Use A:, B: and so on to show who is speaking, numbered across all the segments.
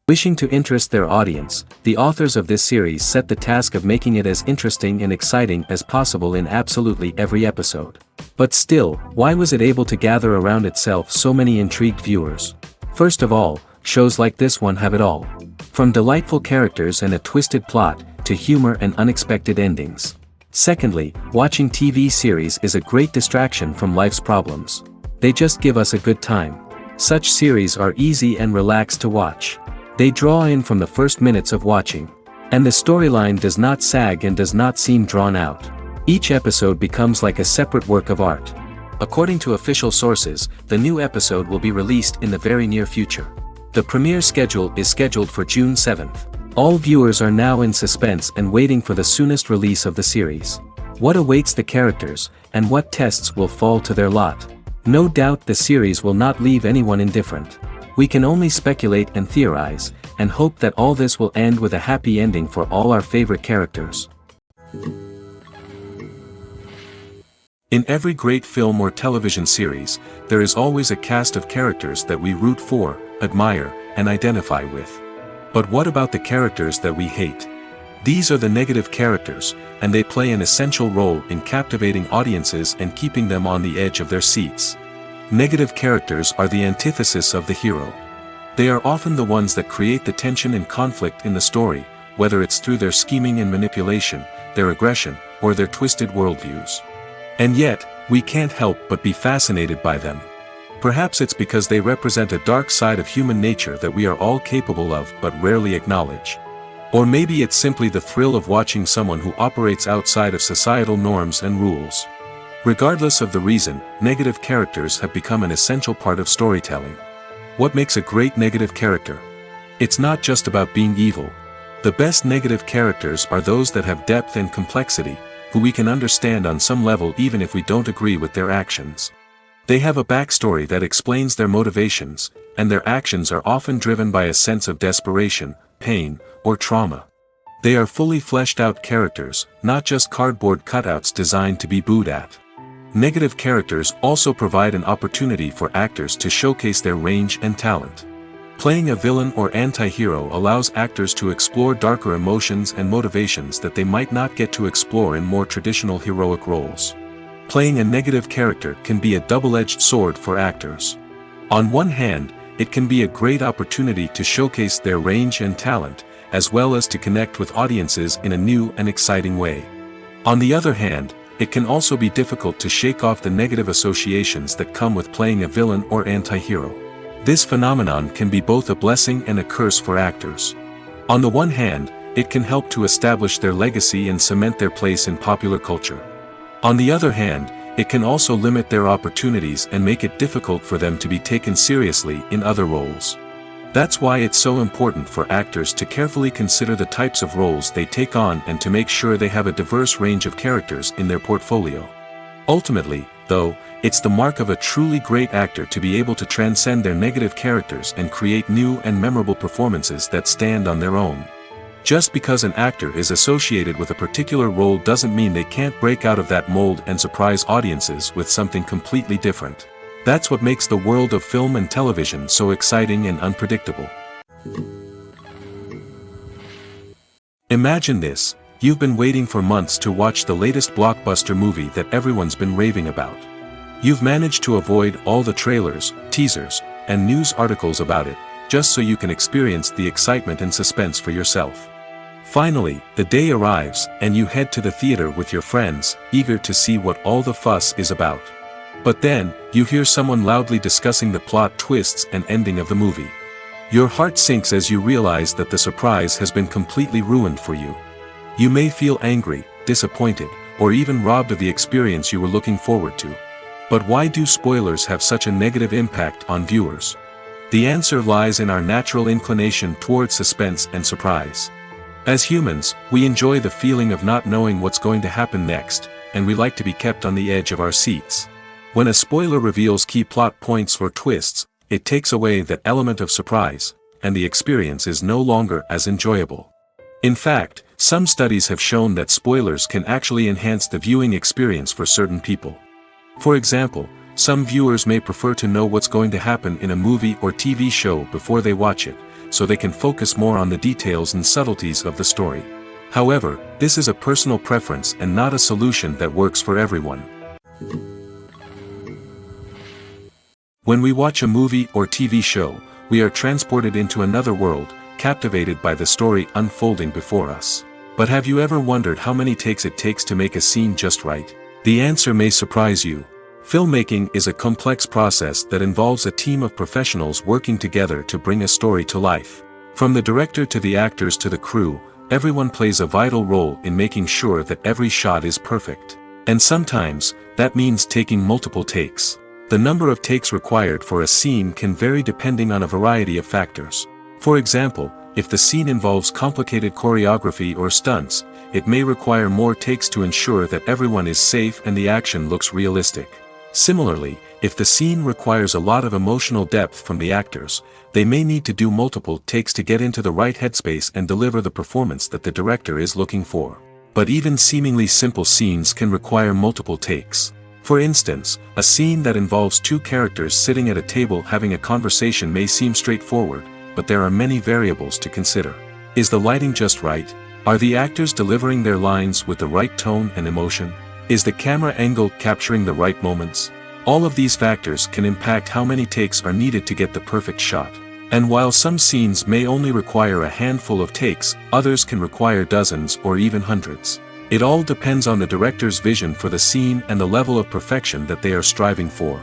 A: Wishing to interest their audience, the authors of this series set the task of making it as interesting and exciting as possible in absolutely every episode. But still, why was it able to gather around itself so many intrigued viewers? First of all, shows like this one have it all. From delightful characters and a twisted plot, to humor and unexpected endings. Secondly, watching TV series is a great distraction from life's problems. They just give us a good time. Such series are easy and relaxed to watch. They draw in from the first minutes of watching. And the storyline does not sag and does not seem drawn out. Each episode becomes like a separate work of art. According to official sources, the new episode will be released in the very near future. The premiere schedule is scheduled for June 7th. All viewers are now in suspense and waiting for the soonest release of the series. What awaits the characters, and what tests will fall to their lot? No doubt the series will not leave anyone indifferent. We can only speculate and theorize, and hope that all this will end with a happy ending for all our favorite characters. In every great film or television series, there is always a cast of characters that we root for, admire, and identify with. But what about the characters that we hate? These are the negative characters, and they play an essential role in captivating audiences and keeping them on the edge of their seats. Negative characters are the antithesis of the hero. They are often the ones that create the tension and conflict in the story, whether it's through their scheming and manipulation, their aggression, or their twisted worldviews. And yet, we can't help but be fascinated by them. Perhaps it's because they represent a dark side of human nature that we are all capable of but rarely acknowledge. Or maybe it's simply the thrill of watching someone who operates outside of societal norms and rules. Regardless of the reason, negative characters have become an essential part of storytelling. What makes a great negative character? It's not just about being evil. The best negative characters are those that have depth and complexity, who we can understand on some level even if we don't agree with their actions. They have a backstory that explains their motivations, and their actions are often driven by a sense of desperation, pain, or trauma. They are fully fleshed out characters, not just cardboard cutouts designed to be booed at. Negative characters also provide an opportunity for actors to showcase their range and talent. Playing a villain or anti-hero allows actors to explore darker emotions and motivations that they might not get to explore in more traditional heroic roles. Playing a negative character can be a double-edged sword for actors. On one hand, it can be a great opportunity to showcase their range and talent, as well as to connect with audiences in a new and exciting way. On the other hand, it can also be difficult to shake off the negative associations that come with playing a villain or anti-hero. This phenomenon can be both a blessing and a curse for actors. On the one hand, it can help to establish their legacy and cement their place in popular culture. On the other hand, it can also limit their opportunities and make it difficult for them to be taken seriously in other roles. That's why it's so important for actors to carefully consider the types of roles they take on and to make sure they have a diverse range of characters in their portfolio. Ultimately, though, it's the mark of a truly great actor to be able to transcend their negative characters and create new and memorable performances that stand on their own. Just because an actor is associated with a particular role doesn't mean they can't break out of that mold and surprise audiences with something completely different. That's what makes the world of film and television so exciting and unpredictable. Imagine this: you've been waiting for months to watch the latest blockbuster movie that everyone's been raving about. You've managed to avoid all the trailers, teasers, and news articles about it, just so you can experience the excitement and suspense for yourself. Finally, the day arrives, and you head to the theater with your friends, eager to see what all the fuss is about. But then, you hear someone loudly discussing the plot twists and ending of the movie. Your heart sinks as you realize that the surprise has been completely ruined for you. You may feel angry, disappointed, or even robbed of the experience you were looking forward to. But why do spoilers have such a negative impact on viewers? The answer lies in our natural inclination towards suspense and surprise. As humans, we enjoy the feeling of not knowing what's going to happen next, and we like to be kept on the edge of our seats. When a spoiler reveals key plot points or twists, it takes away that element of surprise, and the experience is no longer as enjoyable. In fact, some studies have shown that spoilers can actually enhance the viewing experience for certain people. For example, some viewers may prefer to know what's going to happen in a movie or TV show before they watch it, so they can focus more on the details and subtleties of the story. However, this is a personal preference and not a solution that works for everyone. When we watch a movie or TV show, we are transported into another world, captivated by the story unfolding before us. But have you ever wondered how many takes it takes to make a scene just right? The answer may surprise you. Filmmaking is a complex process that involves a team of professionals working together to bring a story to life. From the director to the actors to the crew, everyone plays a vital role in making sure that every shot is perfect. And sometimes, that means taking multiple takes. The number of takes required for a scene can vary depending on a variety of factors. For example, if the scene involves complicated choreography or stunts, it may require more takes to ensure that everyone is safe and the action looks realistic. Similarly, if the scene requires a lot of emotional depth from the actors, they may need to do multiple takes to get into the right headspace and deliver the performance that the director is looking for. But even seemingly simple scenes can require multiple takes. For instance, a scene that involves two characters sitting at a table having a conversation may seem straightforward, but there are many variables to consider. Is the lighting just right? Are the actors delivering their lines with the right tone and emotion? Is the camera angle capturing the right moments? All of these factors can impact how many takes are needed to get the perfect shot. And while some scenes may only require a handful of takes, others can require dozens or even hundreds. It all depends on the director's vision for the scene and the level of perfection that they are striving for.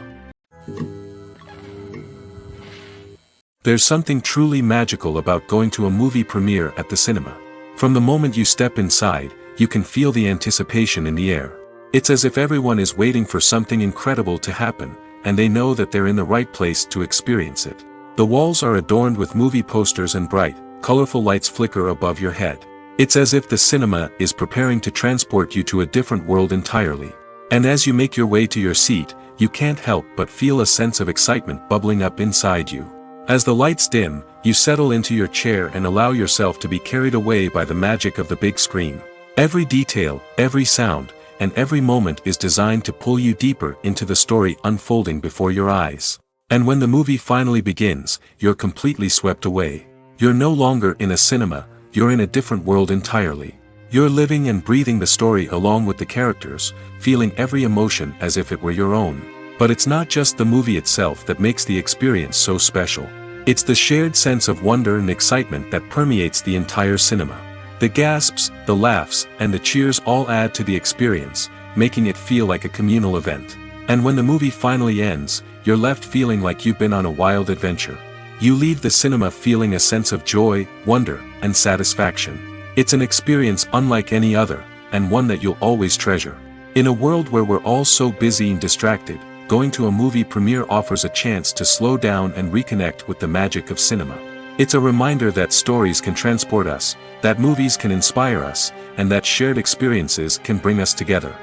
A: There's something truly magical about going to a movie premiere at the cinema. From the moment you step inside, you can feel the anticipation in the air. It's as if everyone is waiting for something incredible to happen, and they know that they're in the right place to experience it. The walls are adorned with movie posters and bright, colorful lights flicker above your head. It's as if the cinema is preparing to transport you to a different world entirely. And as you make your way to your seat, you can't help but feel a sense of excitement bubbling up inside you. As the lights dim, you settle into your chair and allow yourself to be carried away by the magic of the big screen. Every detail, every sound, and every moment is designed to pull you deeper into the story unfolding before your eyes. And when the movie finally begins, you're completely swept away. You're no longer in a cinema, you're in a different world entirely. You're living and breathing the story along with the characters, feeling every emotion as if it were your own. But it's not just the movie itself that makes the experience so special. It's the shared sense of wonder and excitement that permeates the entire cinema. The gasps, the laughs, and the cheers all add to the experience, making it feel like a communal event. And when the movie finally ends, you're left feeling like you've been on a wild adventure. You leave the cinema feeling a sense of joy, wonder, and satisfaction. It's an experience unlike any other, and one that you'll always treasure. In a world where we're all so busy and distracted, going to a movie premiere offers a chance to slow down and reconnect with the magic of cinema. It's a reminder that stories can transport us, that movies can inspire us, and that shared experiences can bring us together.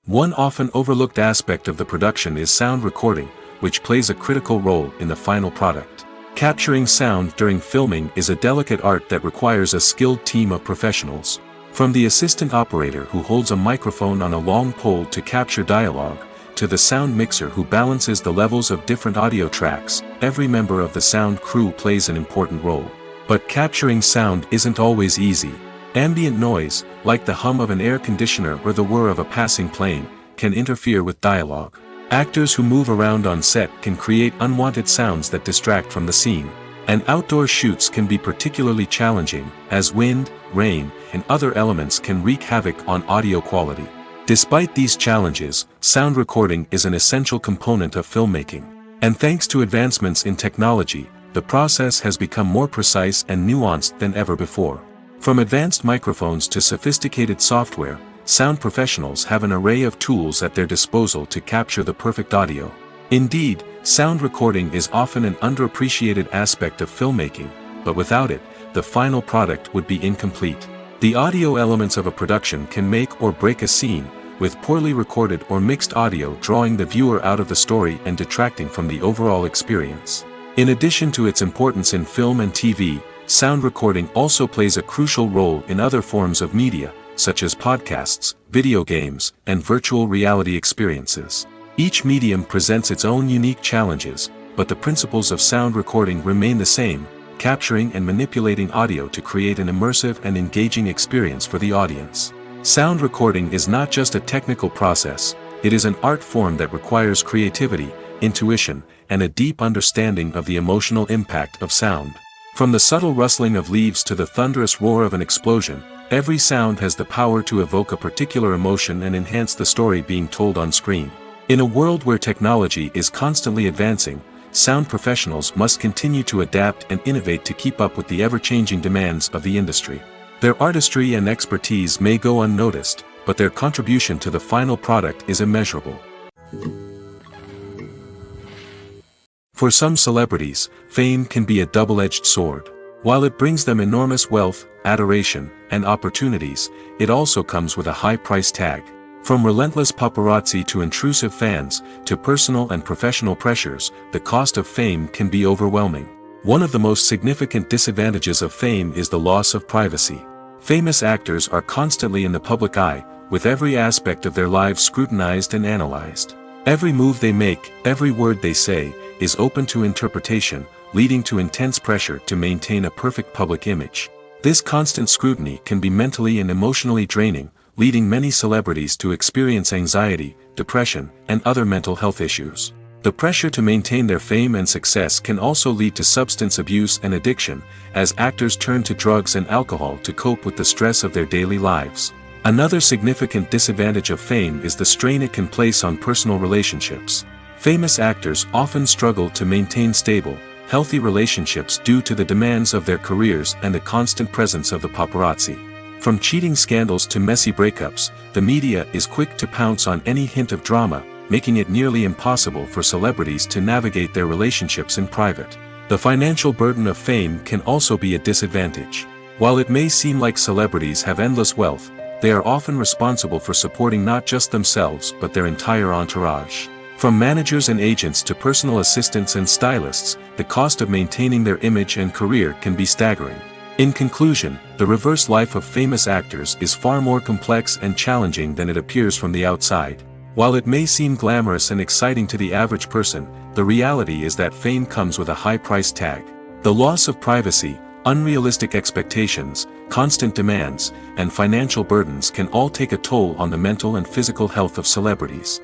A: One often overlooked aspect of the production is sound recording, which plays a critical role in the final product. Capturing sound during filming is a delicate art that requires a skilled team of professionals. From the assistant operator who holds a microphone on a long pole to capture dialogue, to the sound mixer who balances the levels of different audio tracks, every member of the sound crew plays an important role. But capturing sound isn't always easy. Ambient noise, like the hum of an air conditioner or the whir of a passing plane, can interfere with dialogue. Actors who move around on set can create unwanted sounds that distract from the scene. And outdoor shoots can be particularly challenging, as wind, rain, and other elements can wreak havoc on audio quality. Despite these challenges, sound recording is an essential component of filmmaking. And thanks to advancements in technology, the process has become more precise and nuanced than ever before. From advanced microphones to sophisticated software, sound professionals have an array of tools at their disposal to capture the perfect audio. Indeed, sound recording is often an underappreciated aspect of filmmaking, but without it, the final product would be incomplete. The audio elements of a production can make or break a scene, with poorly recorded or mixed audio drawing the viewer out of the story and detracting from the overall experience. In addition to its importance in film and TV, sound recording also plays a crucial role in other forms of media, such as podcasts, video games, and virtual reality experiences. Each medium presents its own unique challenges, but the principles of sound recording remain the same, capturing and manipulating audio to create an immersive and engaging experience for the audience. Sound recording is not just a technical process, it is an art form that requires creativity, intuition, and a deep understanding of the emotional impact of sound. From the subtle rustling of leaves to the thunderous roar of an explosion, every sound has the power to evoke a particular emotion and enhance the story being told on screen. In a world where technology is constantly advancing, sound professionals must continue to adapt and innovate to keep up with the ever-changing demands of the industry. Their artistry and expertise may go unnoticed, but their contribution to the final product is immeasurable. For some celebrities, fame can be a double-edged sword. While it brings them enormous wealth, adoration, and opportunities, it also comes with a high price tag. From relentless paparazzi to intrusive fans, to personal and professional pressures, the cost of fame can be overwhelming. One of the most significant disadvantages of fame is the loss of privacy. Famous actors are constantly in the public eye, with every aspect of their lives scrutinized and analyzed. Every move they make, every word they say, is open to interpretation, leading to intense pressure to maintain a perfect public image. This constant scrutiny can be mentally and emotionally draining, leading many celebrities to experience anxiety, depression, and other mental health issues. The pressure to maintain their fame and success can also lead to substance abuse and addiction, as actors turn to drugs and alcohol to cope with the stress of their daily lives. Another significant disadvantage of fame is the strain it can place on personal relationships. Famous actors often struggle to maintain stable, healthy relationships due to the demands of their careers and the constant presence of the paparazzi. From cheating scandals to messy breakups, the media is quick to pounce on any hint of drama, making it nearly impossible for celebrities to navigate their relationships in private. The financial burden of fame can also be a disadvantage. While it may seem like celebrities have endless wealth, they are often responsible for supporting not just themselves but their entire entourage. From managers and agents to personal assistants and stylists, the cost of maintaining their image and career can be staggering. In conclusion, the reverse life of famous actors is far more complex and challenging than it appears from the outside. While it may seem glamorous and exciting to the average person, the reality is that fame comes with a high price tag. The loss of privacy, unrealistic expectations, constant demands, and financial burdens can all take a toll on the mental and physical health of celebrities.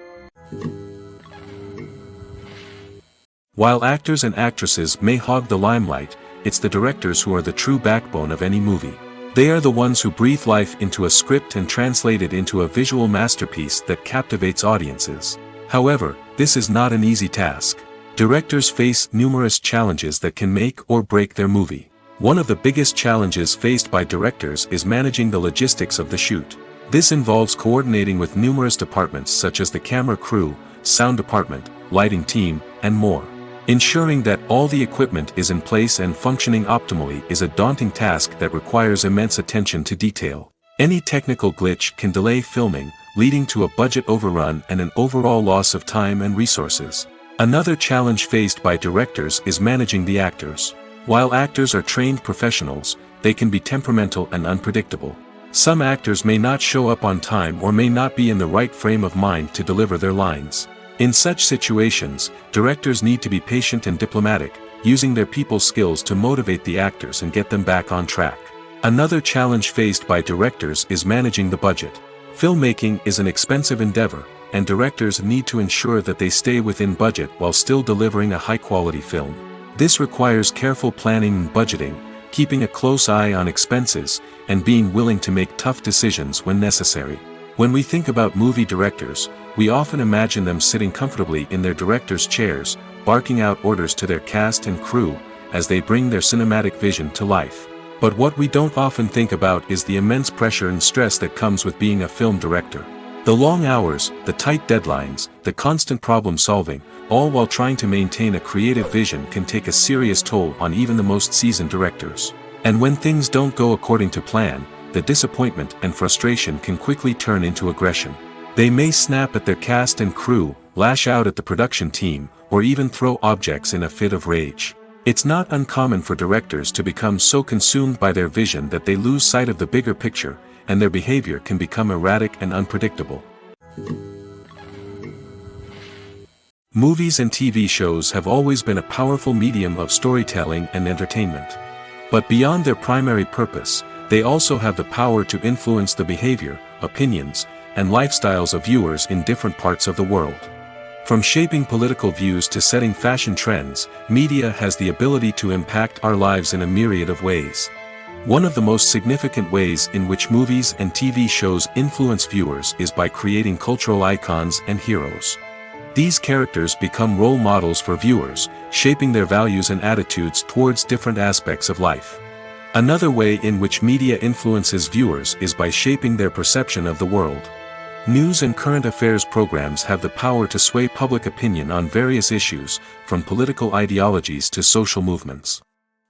A: While actors and actresses may hog the limelight, it's the directors who are the true backbone of any movie. They are the ones who breathe life into a script and translate it into a visual masterpiece that captivates audiences. However, this is not an easy task. Directors face numerous challenges that can make or break their movie. One of the biggest challenges faced by directors is managing the logistics of the shoot. This involves coordinating with numerous departments such as the camera crew, sound department, lighting team, and more. Ensuring that all the equipment is in place and functioning optimally is a daunting task that requires immense attention to detail. Any technical glitch can delay filming, leading to a budget overrun and an overall loss of time and resources. Another challenge faced by directors is managing the actors. While actors are trained professionals, they can be temperamental and unpredictable. Some actors may not show up on time or may not be in the right frame of mind to deliver their lines. In such situations, directors need to be patient and diplomatic, using their people skills to motivate the actors and get them back on track. Another challenge faced by directors is managing the budget. Filmmaking is an expensive endeavor, and directors need to ensure that they stay within budget while still delivering a high-quality film. This requires careful planning and budgeting, keeping a close eye on expenses, and being willing to make tough decisions when necessary. When we think about movie directors, we often imagine them sitting comfortably in their director's chairs, barking out orders to their cast and crew, as they bring their cinematic vision to life. But what we don't often think about is the immense pressure and stress that comes with being a film director. The long hours, the tight deadlines, the constant problem solving, all while trying to maintain a creative vision can take a serious toll on even the most seasoned directors. And when things don't go according to plan, the disappointment and frustration can quickly turn into aggression. They may snap at their cast and crew, lash out at the production team, or even throw objects in a fit of rage. It's not uncommon for directors to become so consumed by their vision that they lose sight of the bigger picture, and their behavior can become erratic and unpredictable. Movies and TV shows have always been a powerful medium of storytelling and entertainment. But beyond their primary purpose, they also have the power to influence the behavior, opinions, and lifestyles of viewers in different parts of the world. From shaping political views to setting fashion trends, media has the ability to impact our lives in a myriad of ways. One of the most significant ways in which movies and TV shows influence viewers is by creating cultural icons and heroes. These characters become role models for viewers, shaping their values and attitudes towards different aspects of life. Another way in which media influences viewers is by shaping their perception of the world. News and current affairs programs have the power to sway public opinion on various issues, from political ideologies to social movements.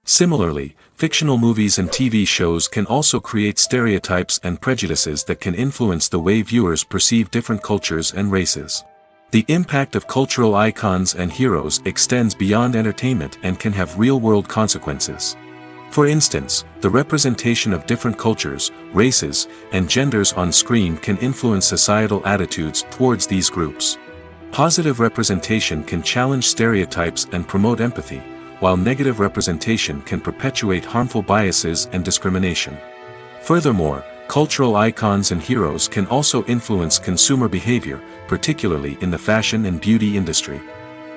A: Similarly, fictional movies and TV shows can also create stereotypes and prejudices that can influence the way viewers perceive different cultures and races. The impact of cultural icons and heroes extends beyond entertainment and can have real-world consequences. For instance, the representation of different cultures, races, and genders on screen can influence societal attitudes towards these groups. Positive representation can challenge stereotypes and promote empathy, while negative representation can perpetuate harmful biases and discrimination. Furthermore, cultural icons and heroes can also influence consumer behavior, particularly in the fashion and beauty industry.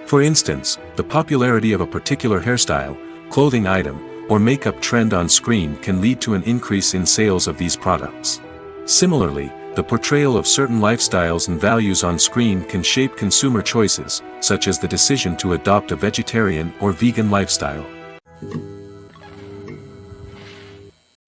A: For instance, the popularity of a particular hairstyle, clothing item, or makeup trend on screen can lead to an increase in sales of these products. Similarly, the portrayal of certain lifestyles and values on screen can shape consumer choices, such as the decision to adopt a vegetarian or vegan lifestyle.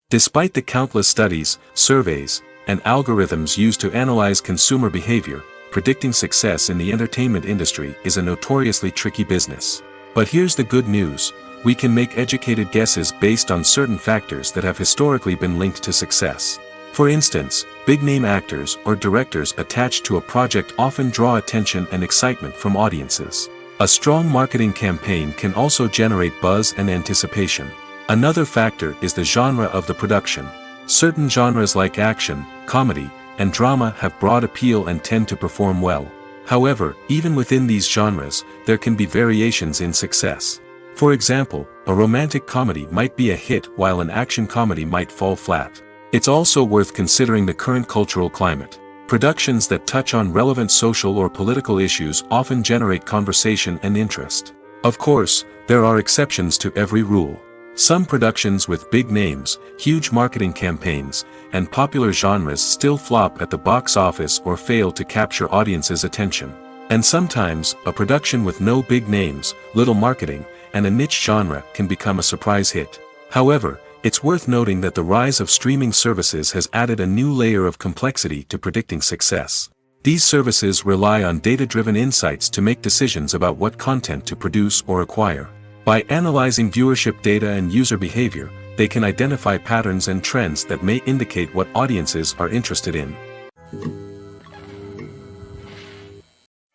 A: Despite the countless studies, surveys, and algorithms used to analyze consumer behavior, predicting success in the entertainment industry is a notoriously tricky business. But here's the good news: we can make educated guesses based on certain factors that have historically been linked to success. For instance, big-name actors or directors attached to a project often draw attention and excitement from audiences. A strong marketing campaign can also generate buzz and anticipation. Another factor is the genre of the production. Certain genres like action, comedy, and drama have broad appeal and tend to perform well. However, even within these genres, there can be variations in success. For example, a romantic comedy might be a hit while an action comedy might fall flat. It's also worth considering the current cultural climate. Productions that touch on relevant social or political issues often generate conversation and interest. Of course, there are exceptions to every rule. Some productions with big names, huge marketing campaigns, and popular genres still flop at the box office or fail to capture audiences' attention. And sometimes, a production with no big names, little marketing, and a niche genre can become a surprise hit. However, it's worth noting that the rise of streaming services has added a new layer of complexity to predicting success. These services rely on data-driven insights to make decisions about what content to produce or acquire. By analyzing viewership data and user behavior, they can identify patterns and trends that may indicate what audiences are interested in.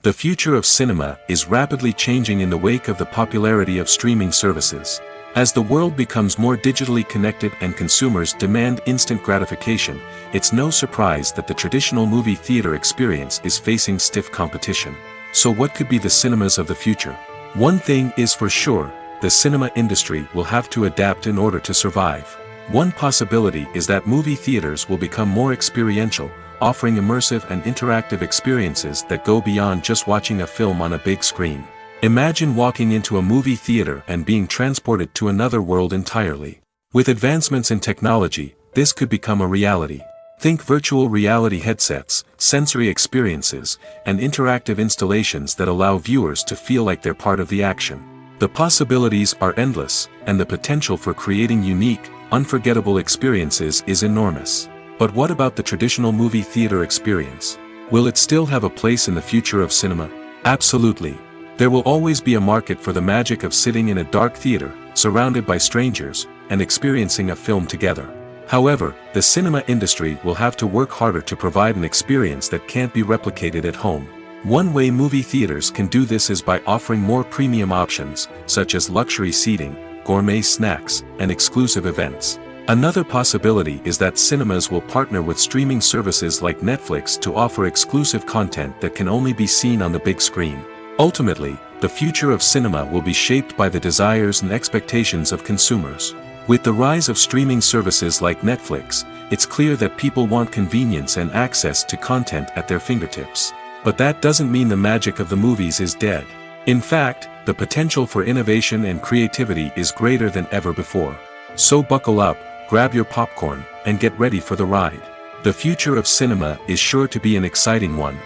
A: The future of cinema is rapidly changing in the wake of the popularity of streaming services. As the world becomes more digitally connected and consumers demand instant gratification, it's no surprise that the traditional movie theater experience is facing stiff competition. So what could be the cinemas of the future? One thing is for sure: the cinema industry will have to adapt in order to survive. One possibility is that movie theaters will become more experiential, offering immersive and interactive experiences that go beyond just watching a film on a big screen. Imagine walking into a movie theater and being transported to another world entirely. With advancements in technology, this could become a reality. Think virtual reality headsets, sensory experiences, and interactive installations that allow viewers to feel like they're part of the action. The possibilities are endless, and the potential for creating unique, unforgettable experiences is enormous. But what about the traditional movie theater experience? Will it still have a place in the future of cinema? Absolutely. There will always be a market for the magic of sitting in a dark theater, surrounded by strangers, and experiencing a film together. However, the cinema industry will have to work harder to provide an experience that can't be replicated at home. One way movie theaters can do this is by offering more premium options, such as luxury seating, gourmet snacks, and exclusive events. Another possibility is that cinemas will partner with streaming services like Netflix to offer exclusive content that can only be seen on the big screen. Ultimately, the future of cinema will be shaped by the desires and expectations of consumers. With the rise of streaming services like Netflix, it's clear that people want convenience and access to content at their fingertips. But that doesn't mean the magic of the movies is dead. In fact, the potential for innovation and creativity is greater than ever before. So buckle up, grab your popcorn, and get ready for the ride. The future of cinema is sure to be an exciting one.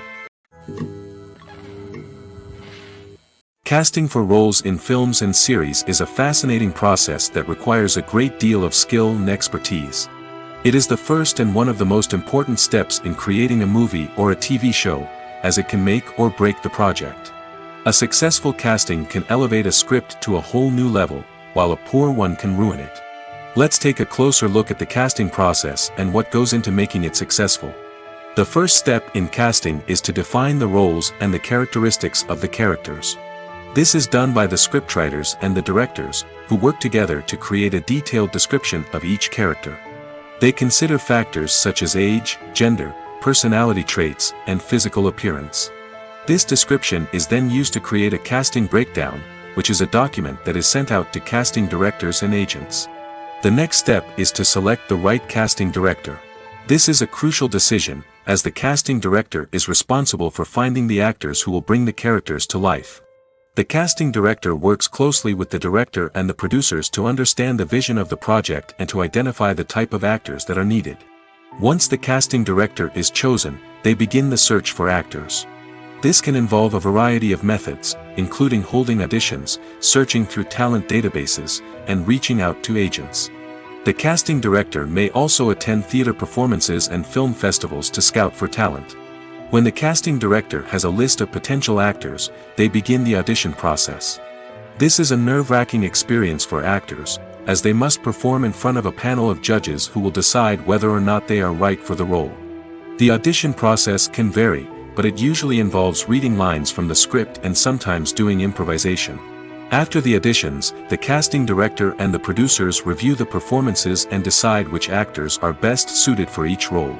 A: Casting for roles in films and series is a fascinating process that requires a great deal of skill and expertise. It is the first and one of the most important steps in creating a movie or a TV show, as it can make or break the project. A successful casting can elevate a script to a whole new level, while a poor one can ruin it. Let's take a closer look at the casting process and what goes into making it successful. The first step in casting is to define the roles and the characteristics of the characters. This is done by the scriptwriters and the directors, who work together to create a detailed description of each character. They consider factors such as age, gender, personality traits, and physical appearance. This description is then used to create a casting breakdown, which is a document that is sent out to casting directors and agents. The next step is to select the right casting director. This is a crucial decision, as the casting director is responsible for finding the actors who will bring the characters to life. The casting director works closely with the director and the producers to understand the vision of the project and to identify the type of actors that are needed. Once the casting director is chosen, they begin the search for actors. This can involve a variety of methods, including holding auditions, searching through talent databases, and reaching out to agents. The casting director may also attend theater performances and film festivals to scout for talent. When the casting director has a list of potential actors, they begin the audition process. This is a nerve-wracking experience for actors, as they must perform in front of a panel of judges who will decide whether or not they are right for the role. The audition process can vary, but it usually involves reading lines from the script and sometimes doing improvisation. After the auditions, the casting director and the producers review the performances and decide which actors are best suited for each role.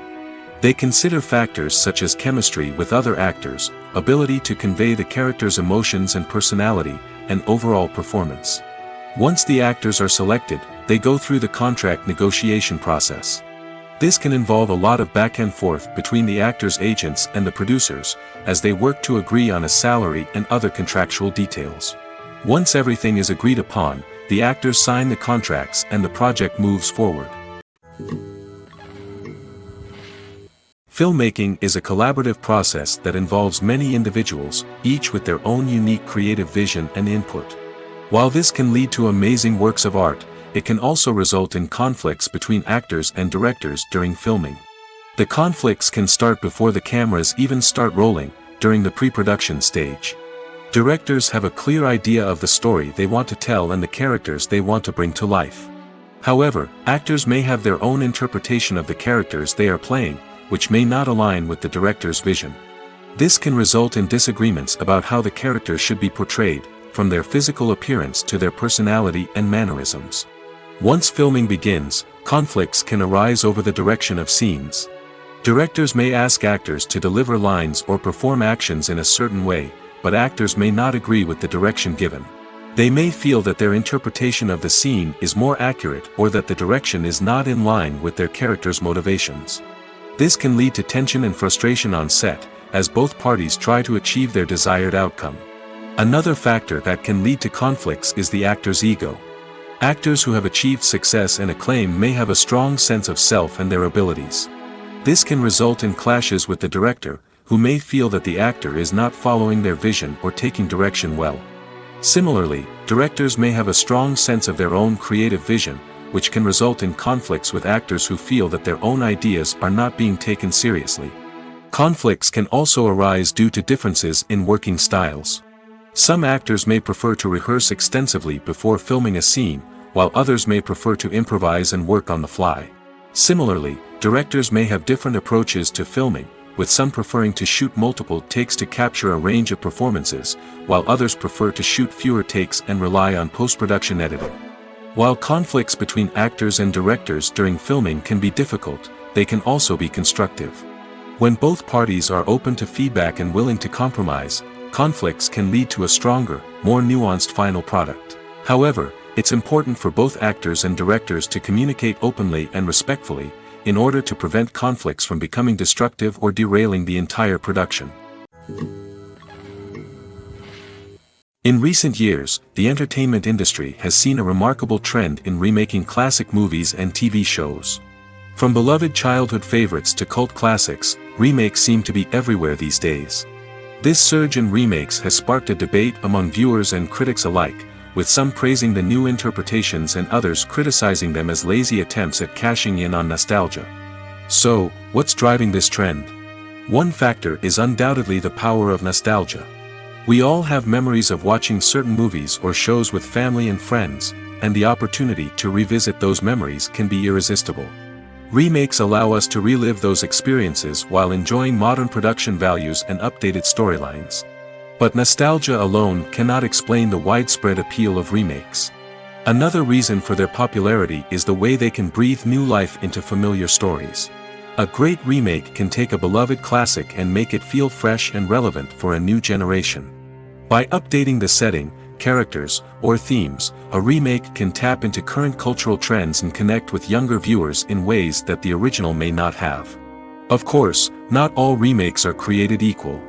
A: They consider factors such as chemistry with other actors, ability to convey the character's emotions and personality, and overall performance. Once the actors are selected, they go through the contract negotiation process. This can involve a lot of back and forth between the actors' agents and the producers, as they work to agree on a salary and other contractual details. Once everything is agreed upon, the actors sign the contracts and the project moves forward. Filmmaking is a collaborative process that involves many individuals, each with their own unique creative vision and input. While this can lead to amazing works of art, it can also result in conflicts between actors and directors during filming. The conflicts can start before the cameras even start rolling, during the pre-production stage. Directors have a clear idea of the story they want to tell and the characters they want to bring to life. However, actors may have their own interpretation of the characters they are playing, which may not align with the director's vision. This can result in disagreements about how the characters should be portrayed, from their physical appearance to their personality and mannerisms. Once filming begins, conflicts can arise over the direction of scenes. Directors may ask actors to deliver lines or perform actions in a certain way, but actors may not agree with the direction given. They may feel that their interpretation of the scene is more accurate or that the direction is not in line with their character's motivations. This can lead to tension and frustration on set, as both parties try to achieve their desired outcome. Another factor that can lead to conflicts is the actor's ego. Actors who have achieved success and acclaim may have a strong sense of self and their abilities. This can result in clashes with the director, who may feel that the actor is not following their vision or taking direction well. Similarly, directors may have a strong sense of their own creative vision, which can result in conflicts with actors who feel that their own ideas are not being taken seriously. Conflicts can also arise due to differences in working styles. Some actors may prefer to rehearse extensively before filming a scene, while others may prefer to improvise and work on the fly. Similarly, directors may have different approaches to filming, with some preferring to shoot multiple takes to capture a range of performances, while others prefer to shoot fewer takes and rely on post-production editing. While conflicts between actors and directors during filming can be difficult, they can also be constructive. When both parties are open to feedback and willing to compromise, conflicts can lead to a stronger, more nuanced final product. However, it's important for both actors and directors to communicate openly and respectfully, in order to prevent conflicts from becoming destructive or derailing the entire production. In recent years, the entertainment industry has seen a remarkable trend in remaking classic movies and TV shows. From beloved childhood favorites to cult classics, remakes seem to be everywhere these days. This surge in remakes has sparked a debate among viewers and critics alike, with some praising the new interpretations and others criticizing them as lazy attempts at cashing in on nostalgia. So, what's driving this trend? One factor is undoubtedly the power of nostalgia. We all have memories of watching certain movies or shows with family and friends, and the opportunity to revisit those memories can be irresistible. Remakes allow us to relive those experiences while enjoying modern production values and updated storylines. But nostalgia alone cannot explain the widespread appeal of remakes. Another reason for their popularity is the way they can breathe new life into familiar stories. A great remake can take a beloved classic and make it feel fresh and relevant for a new generation. By updating the setting, characters, or themes, a remake can tap into current cultural trends and connect with younger viewers in ways that the original may not have. Of course, not all remakes are created equal.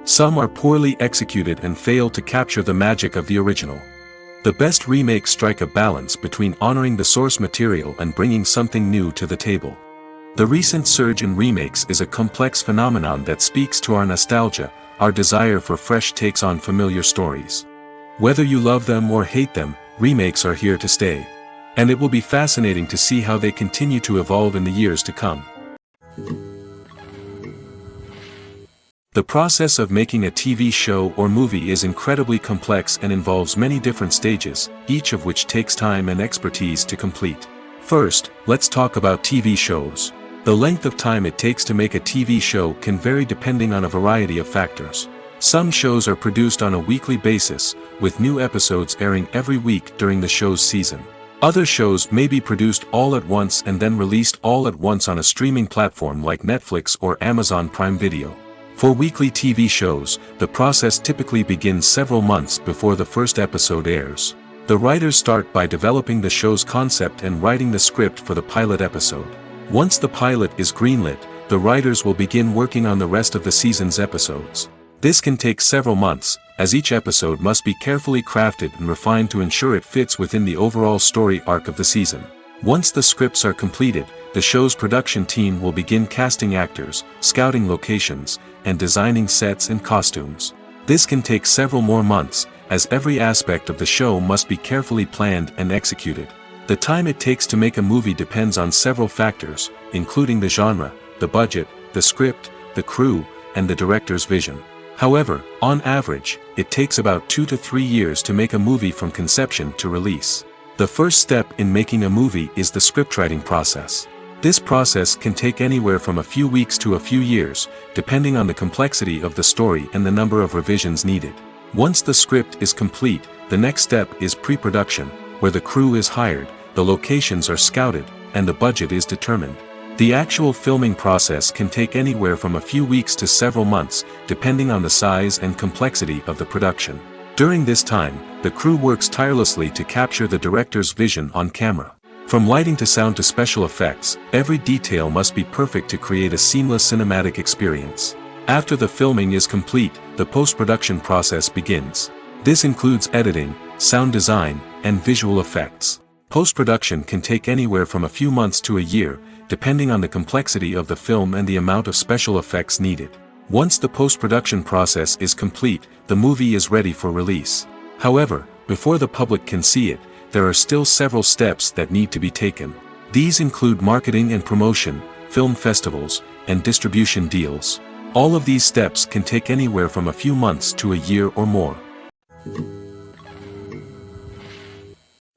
A: Some are poorly executed and fail to capture the magic of the original. The best remakes strike a balance between honoring the source material and bringing something new to the table. The recent surge in remakes is a complex phenomenon that speaks to our nostalgia, our desire for fresh takes on familiar stories. Whether you love them or hate them, remakes are here to stay. And it will be fascinating to see how they continue to evolve in the years to come. The process of making a TV show or movie is incredibly complex and involves many different stages, each of which takes time and expertise to complete. First, let's talk about TV shows. The length of time it takes to make a TV show can vary depending on a variety of factors. Some shows are produced on a weekly basis, with new episodes airing every week during the show's season. Other shows may be produced all at once and then released all at once on a streaming platform like Netflix or Amazon Prime Video. For weekly TV shows, the process typically begins several months before the first episode airs. The writers start by developing the show's concept and writing the script for the pilot episode. Once the pilot is greenlit, the writers will begin working on the rest of the season's episodes. This can take several months, as each episode must be carefully crafted and refined to ensure it fits within the overall story arc of the season. Once the scripts are completed, the show's production team will begin casting actors, scouting locations, and designing sets and costumes. This can take several more months, as every aspect of the show must be carefully planned and executed. The time it takes to make a movie depends on several factors, including the genre, the budget, the script, the crew, and the director's vision. However, on average, it takes about 2 to 3 years to make a movie from conception to release. The first step in making a movie is the scriptwriting process. This process can take anywhere from a few weeks to a few years, depending on the complexity of the story and the number of revisions needed. Once the script is complete, the next step is pre-production, where the crew is hired, the locations are scouted, and the budget is determined. The actual filming process can take anywhere from a few weeks to several months, depending on the size and complexity of the production. During this time, the crew works tirelessly to capture the director's vision on camera. From lighting to sound to special effects, every detail must be perfect to create a seamless cinematic experience. After the filming is complete, the post-production process begins. This includes editing, sound design, and visual effects. Post-production can take anywhere from a few months to a year, depending on the complexity of the film and the amount of special effects needed. Once the post-production process is complete, the movie is ready for release. However, before the public can see it, there are still several steps that need to be taken. These include marketing and promotion, film festivals, and distribution deals. All of these steps can take anywhere from a few months to a year or more.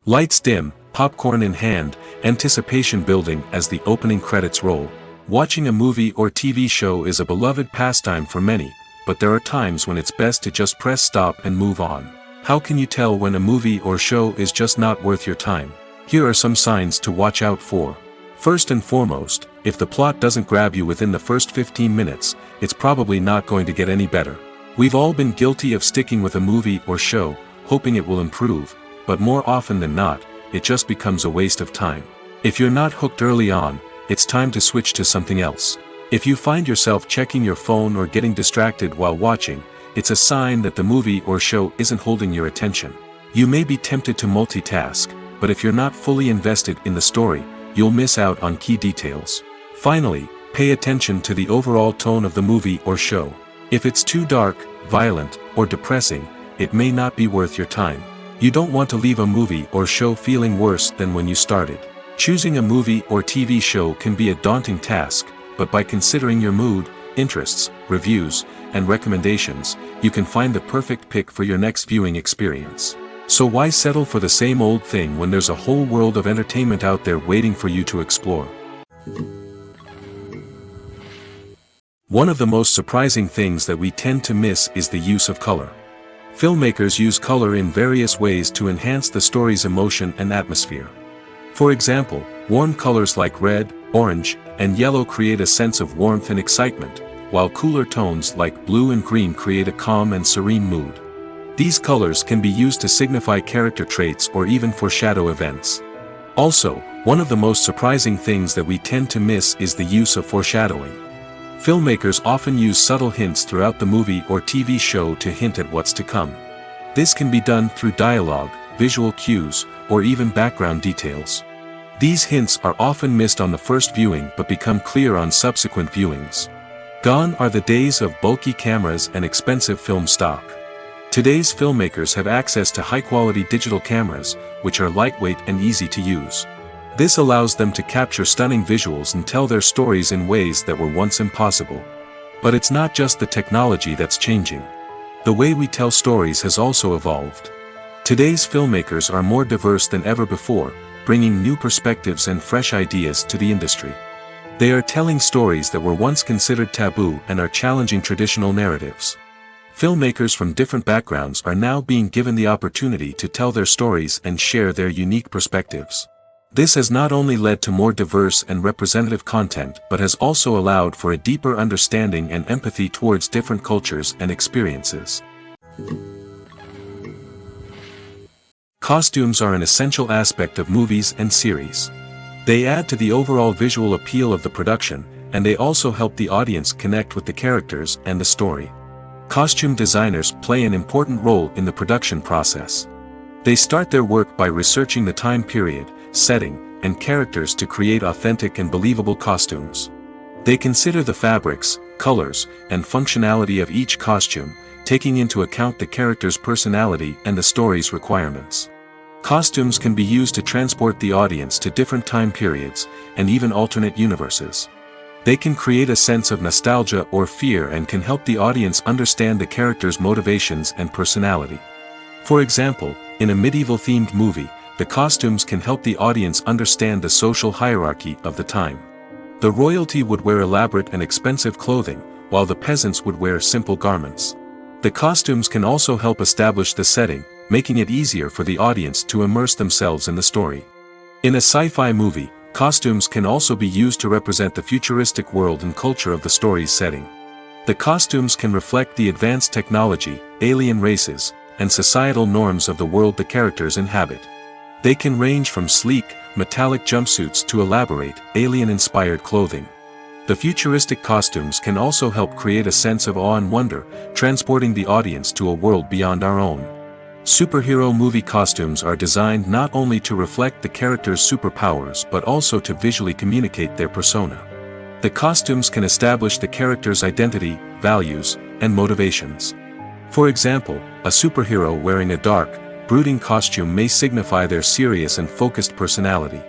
A: Lights dim, popcorn in hand, anticipation building as the opening credits roll. Watching a movie or TV show is a beloved pastime for many, but there are times when it's best to just press stop and move on. How can you tell when a movie or show is just not worth your time? Here are some signs to watch out for. First and foremost, if the plot doesn't grab you within the first 15 minutes, it's probably not going to get any better. We've all been guilty of sticking with a movie or show, hoping it will improve, but more often than not, it just becomes a waste of time. If you're not hooked early on, it's time to switch to something else. If you find yourself checking your phone or getting distracted while watching, it's a sign that the movie or show isn't holding your attention. You may be tempted to multitask, but if you're not fully invested in the story, you'll miss out on key details. Finally, pay attention to the overall tone of the movie or show. If it's too dark, violent, or depressing, it may not be worth your time. You don't want to leave a movie or show feeling worse than when you started. Choosing a movie or TV show can be a daunting task, but by considering your mood, interests, reviews, and recommendations, you can find the perfect pick for your next viewing experience. So why settle for the same old thing when there's a whole world of entertainment out there waiting for you to explore? One of the most surprising things that we tend to miss is the use of color. Filmmakers use color in various ways to enhance the story's emotion and atmosphere. For example, warm colors like red, orange, and yellow create a sense of warmth and excitement, while cooler tones like blue and green create a calm and serene mood. These colors can be used to signify character traits or even foreshadow events. Also, one of the most surprising things that we tend to miss is the use of foreshadowing. Filmmakers often use subtle hints throughout the movie or TV show to hint at what's to come. This can be done through dialogue, visual cues, or even background details. These hints are often missed on the first viewing but become clear on subsequent viewings. Gone are the days of bulky cameras and expensive film stock. Today's filmmakers have access to high-quality digital cameras, which are lightweight and easy to use. This allows them to capture stunning visuals and tell their stories in ways that were once impossible. But it's not just the technology that's changing. The way we tell stories has also evolved. Today's filmmakers are more diverse than ever before, bringing new perspectives and fresh ideas to the industry. They are telling stories that were once considered taboo and are challenging traditional narratives. Filmmakers from different backgrounds are now being given the opportunity to tell their stories and share their unique perspectives. This has not only led to more diverse and representative content but has also allowed for a deeper understanding and empathy towards different cultures and experiences. Costumes are an essential aspect of movies and series. They add to the overall visual appeal of the production, and they also help the audience connect with the characters and the story. Costume designers play an important role in the production process. They start their work by researching the time period, setting, and characters to create authentic and believable costumes. They consider the fabrics, colors, and functionality of each costume, taking into account the character's personality and the story's requirements. Costumes can be used to transport the audience to different time periods, and even alternate universes. They can create a sense of nostalgia or fear and can help the audience understand the character's motivations and personality. For example, in a medieval-themed movie, the costumes can help the audience understand the social hierarchy of the time. The royalty would wear elaborate and expensive clothing, while the peasants would wear simple garments. The costumes can also help establish the setting, making it easier for the audience to immerse themselves in the story. In a sci-fi movie, costumes can also be used to represent the futuristic world and culture of the story's setting. The costumes can reflect the advanced technology, alien races, and societal norms of the world the characters inhabit. They can range from sleek, metallic jumpsuits to elaborate, alien-inspired clothing. The futuristic costumes can also help create a sense of awe and wonder, transporting the audience to a world beyond our own. Superhero movie costumes are designed not only to reflect the character's superpowers but also to visually communicate their persona. The costumes can establish the character's identity, values, and motivations. For example, a superhero wearing a dark, brooding costume may signify their serious and focused personality.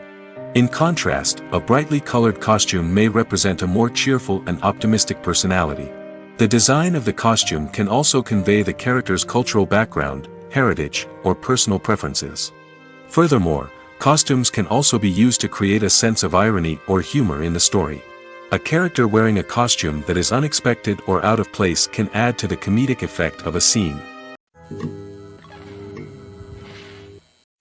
A: In contrast, a brightly colored costume may represent a more cheerful and optimistic personality. The design of the costume can also convey the character's cultural background, heritage, or personal preferences. Furthermore, costumes can also be used to create a sense of irony or humor in the story. A character wearing a costume that is unexpected or out of place can add to the comedic effect of a scene.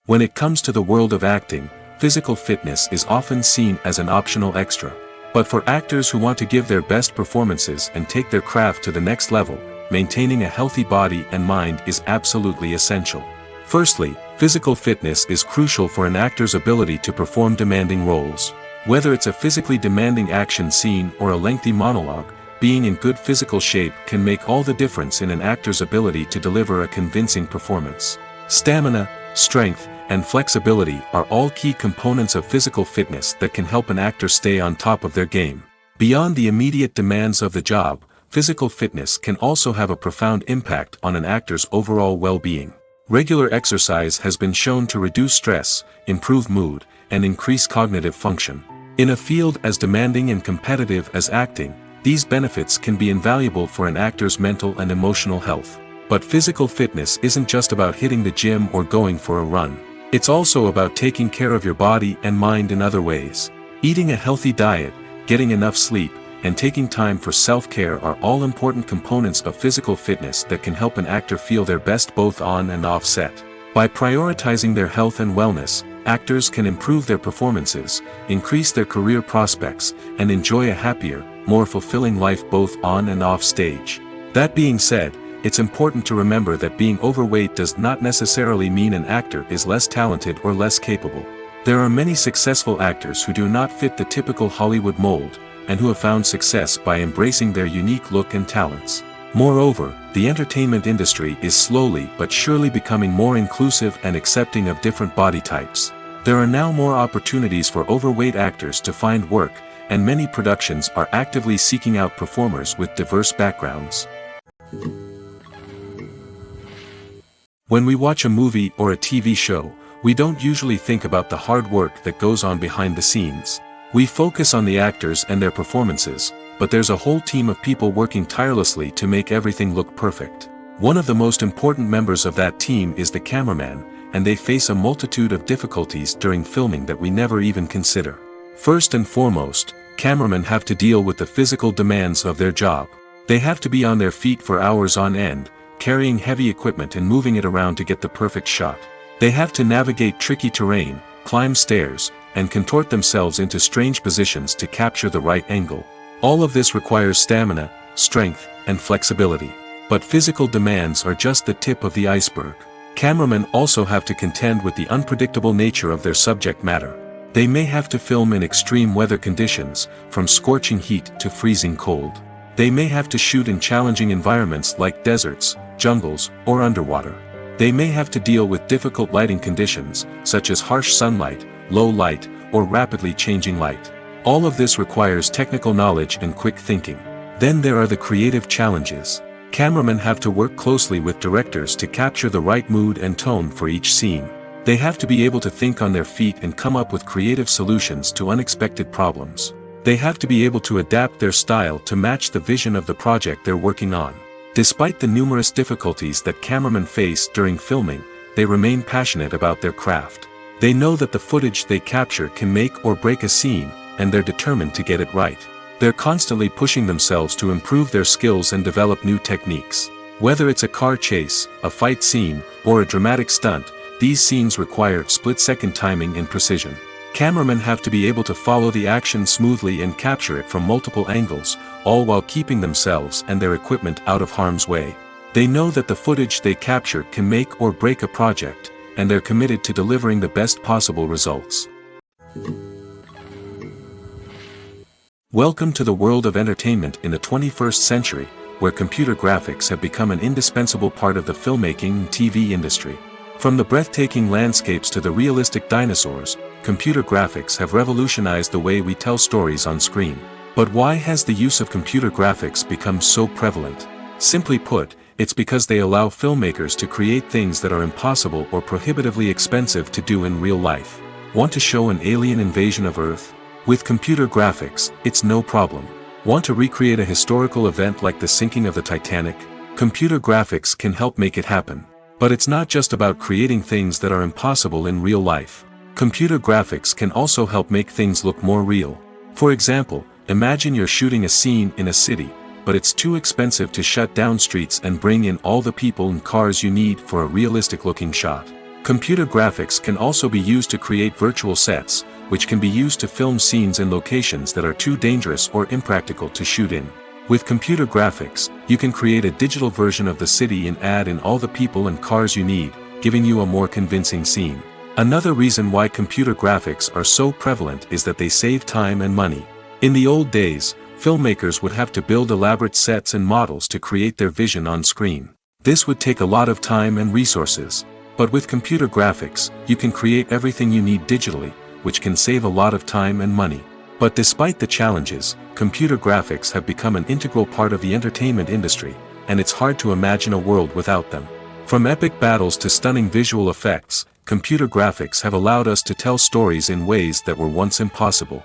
A: When it comes to the world of acting, physical fitness is often seen as an optional extra. But for actors who want to give their best performances and take their craft to the next level, maintaining a healthy body and mind is absolutely essential. Firstly, physical fitness is crucial for an actor's ability to perform demanding roles. Whether it's a physically demanding action scene or a lengthy monologue, being in good physical shape can make all the difference in an actor's ability to deliver a convincing performance. Stamina, strength, and flexibility are all key components of physical fitness that can help an actor stay on top of their game. Beyond the immediate demands of the job, physical fitness can also have a profound impact on an actor's overall well-being. Regular exercise has been shown to reduce stress, improve mood, and increase cognitive function. In a field as demanding and competitive as acting, these benefits can be invaluable for an actor's mental and emotional health. But physical fitness isn't just about hitting the gym or going for a run. It's also about taking care of your body and mind in other ways. Eating a healthy diet, getting enough sleep, and taking time for self-care are all important components of physical fitness that can help an actor feel their best both on and off set. By prioritizing their health and wellness, actors can improve their performances, increase their career prospects, and enjoy a happier, more fulfilling life both on and off stage. That being said, it's important to remember that being overweight does not necessarily mean an actor is less talented or less capable. There are many successful actors who do not fit the typical Hollywood mold, and who have found success by embracing their unique look and talents. Moreover, the entertainment industry is slowly but surely becoming more inclusive and accepting of different body types. There are now more opportunities for overweight actors to find work, and many productions are actively seeking out performers with diverse backgrounds. When we watch a movie or a TV show, we don't usually think about the hard work that goes on behind the scenes. We focus on the actors and their performances, but there's a whole team of people working tirelessly to make everything look perfect. One of the most important members of that team is the cameraman, and they face a multitude of difficulties during filming that we never even consider. First and foremost, cameramen have to deal with the physical demands of their job. They have to be on their feet for hours on end, carrying heavy equipment and moving it around to get the perfect shot. They have to navigate tricky terrain, climb stairs, and contort themselves into strange positions to capture the right angle. All of this requires stamina, strength, and flexibility. But physical demands are just the tip of the iceberg. Cameramen also have to contend with the unpredictable nature of their subject matter. They may have to film in extreme weather conditions, from scorching heat to freezing cold. They may have to shoot in challenging environments like deserts, jungles, or underwater. They may have to deal with difficult lighting conditions, such as harsh sunlight, low light, or rapidly changing light. All of this requires technical knowledge and quick thinking. Then there are the creative challenges. Cameramen have to work closely with directors to capture the right mood and tone for each scene. They have to be able to think on their feet and come up with creative solutions to unexpected problems. They have to be able to adapt their style to match the vision of the project they're working on. Despite the numerous difficulties that cameramen face during filming, they remain passionate about their craft. They know that the footage they capture can make or break a scene, and they're determined to get it right. They're constantly pushing themselves to improve their skills and develop new techniques. Whether it's a car chase, a fight scene, or a dramatic stunt, these scenes require split-second timing and precision. Cameramen have to be able to follow the action smoothly and capture it from multiple angles, all while keeping themselves and their equipment out of harm's way. They know that the footage they capture can make or break a project, and they're committed to delivering the best possible results. Welcome to the world of entertainment in the 21st century, where computer graphics have become an indispensable part of the filmmaking and TV industry. From the breathtaking landscapes to the realistic dinosaurs, computer graphics have revolutionized the way we tell stories on screen. But why has the use of computer graphics become so prevalent? Simply put, it's because they allow filmmakers to create things that are impossible or prohibitively expensive to do in real life. Want to show an alien invasion of Earth? With computer graphics, it's no problem. Want to recreate a historical event like the sinking of the Titanic? Computer graphics can help make it happen. But it's not just about creating things that are impossible in real life. Computer graphics can also help make things look more real. For example, imagine you're shooting a scene in a city, but it's too expensive to shut down streets and bring in all the people and cars you need for a realistic-looking shot. Computer graphics can also be used to create virtual sets, which can be used to film scenes in locations that are too dangerous or impractical to shoot in. With computer graphics, you can create a digital version of the city and add in all the people and cars you need, giving you a more convincing scene. Another reason why computer graphics are so prevalent is that they save time and money. In the old days, filmmakers would have to build elaborate sets and models to create their vision on screen. This would take a lot of time and resources. But with computer graphics, you can create everything you need digitally, which can save a lot of time and money. But despite the challenges, computer graphics have become an integral part of the entertainment industry, and it's hard to imagine a world without them. From epic battles to stunning visual effects, computer graphics have allowed us to tell stories in ways that were once impossible.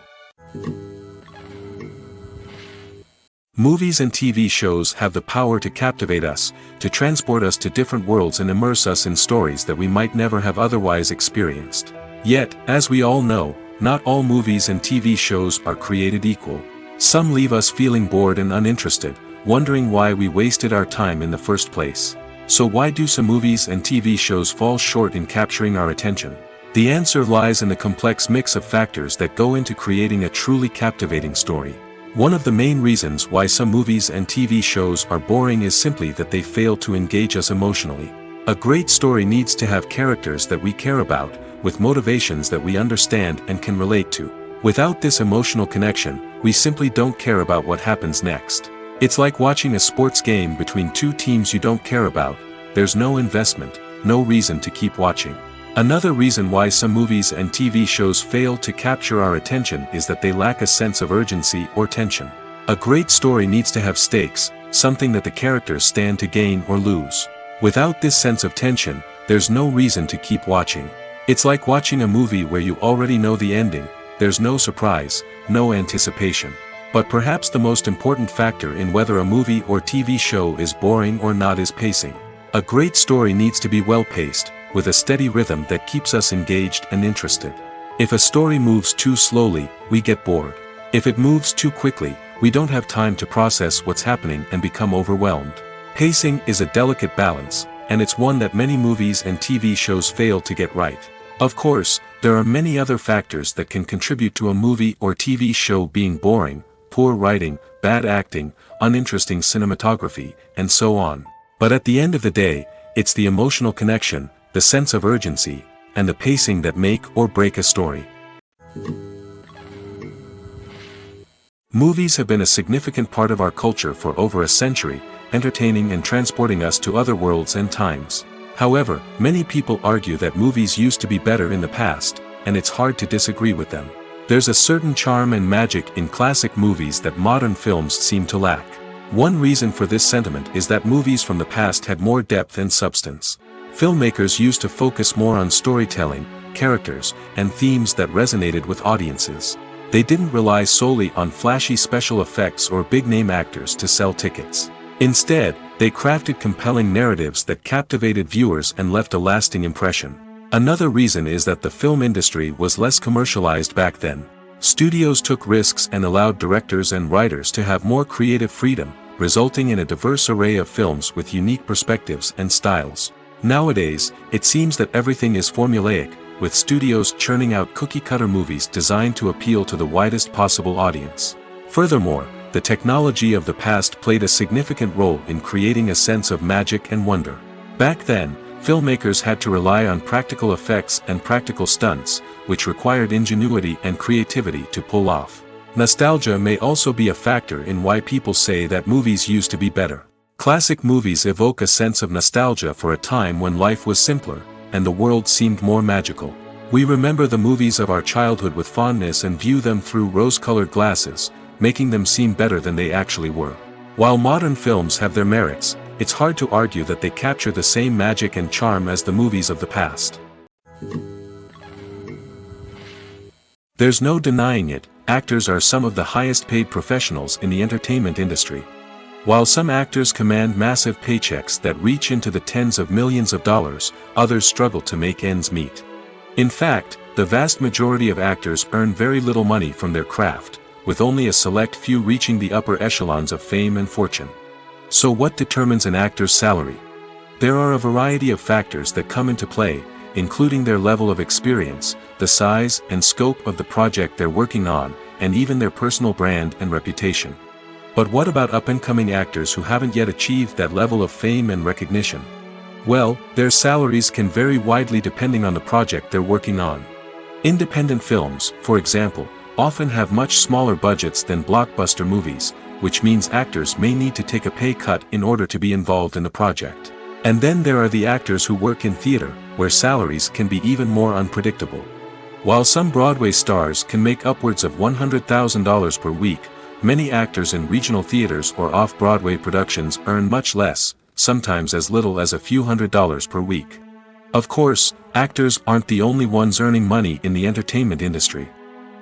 A: Movies and TV shows have the power to captivate us, to transport us to different worlds and immerse us in stories that we might never have otherwise experienced. Yet, as we all know, not all movies and TV shows are created equal. Some leave us feeling bored and uninterested, wondering why we wasted our time in the first place. So why do some movies and TV shows fall short in capturing our attention? The answer lies in the complex mix of factors that go into creating a truly captivating story. One of the main reasons why some movies and TV shows are boring is simply that they fail to engage us emotionally. A great story needs to have characters that we care about, with motivations that we understand and can relate to. Without this emotional connection, we simply don't care about what happens next. It's like watching a sports game between two teams you don't care about. There's no investment, no reason to keep watching. Another reason why some movies and TV shows fail to capture our attention is that they lack a sense of urgency or tension. A great story needs to have stakes, something that the characters stand to gain or lose. Without this sense of tension, there's no reason to keep watching. It's like watching a movie where you already know the ending. There's no surprise, no anticipation. But perhaps the most important factor in whether a movie or TV show is boring or not is pacing. A great story needs to be well-paced, with a steady rhythm that keeps us engaged and interested. If a story moves too slowly, we get bored. If it moves too quickly, we don't have time to process what's happening and become overwhelmed. Pacing is a delicate balance, and it's one that many movies and TV shows fail to get right. Of course, there are many other factors that can contribute to a movie or TV show being boring: poor writing, bad acting, uninteresting cinematography, and so on. But at the end of the day, it's the emotional connection, the sense of urgency, and the pacing that make or break a story. Movies have been a significant part of our culture for over a century, entertaining and transporting us to other worlds and times. However, many people argue that movies used to be better in the past, and it's hard to disagree with them. There's a certain charm and magic in classic movies that modern films seem to lack. One reason for this sentiment is that movies from the past had more depth and substance. Filmmakers used to focus more on storytelling, characters, and themes that resonated with audiences. They didn't rely solely on flashy special effects or big-name actors to sell tickets. Instead, they crafted compelling narratives that captivated viewers and left a lasting impression. Another reason is that the film industry was less commercialized back then. Studios took risks and allowed directors and writers to have more creative freedom, resulting in a diverse array of films with unique perspectives and styles. Nowadays, it seems that everything is formulaic, with studios churning out cookie-cutter movies designed to appeal to the widest possible audience. Furthermore, the technology of the past played a significant role in creating a sense of magic and wonder. Back then, filmmakers had to rely on practical effects and practical stunts, which required ingenuity and creativity to pull off. Nostalgia may also be a factor in why people say that movies used to be better. Classic movies evoke a sense of nostalgia for a time when life was simpler, and the world seemed more magical. We remember the movies of our childhood with fondness and view them through rose-colored glasses, making them seem better than they actually were. While modern films have their merits, it's hard to argue that they capture the same magic and charm as the movies of the past. There's no denying it, actors are some of the highest-paid professionals in the entertainment industry. While some actors command massive paychecks that reach into the tens of millions of dollars, others struggle to make ends meet. In fact, the vast majority of actors earn very little money from their craft, with only a select few reaching the upper echelons of fame and fortune. So what determines an actor's salary? There are a variety of factors that come into play, including their level of experience, the size and scope of the project they're working on, and even their personal brand and reputation. But what about up-and-coming actors who haven't yet achieved that level of fame and recognition? Well, their salaries can vary widely depending on the project they're working on. Independent films, for example, often have much smaller budgets than blockbuster movies, which means actors may need to take a pay cut in order to be involved in the project. And then there are the actors who work in theater, where salaries can be even more unpredictable. While some Broadway stars can make upwards of $100,000 per week, many actors in regional theaters or off-Broadway productions earn much less, sometimes as little as a few $100s per week. Of course, actors aren't the only ones earning money in the entertainment industry.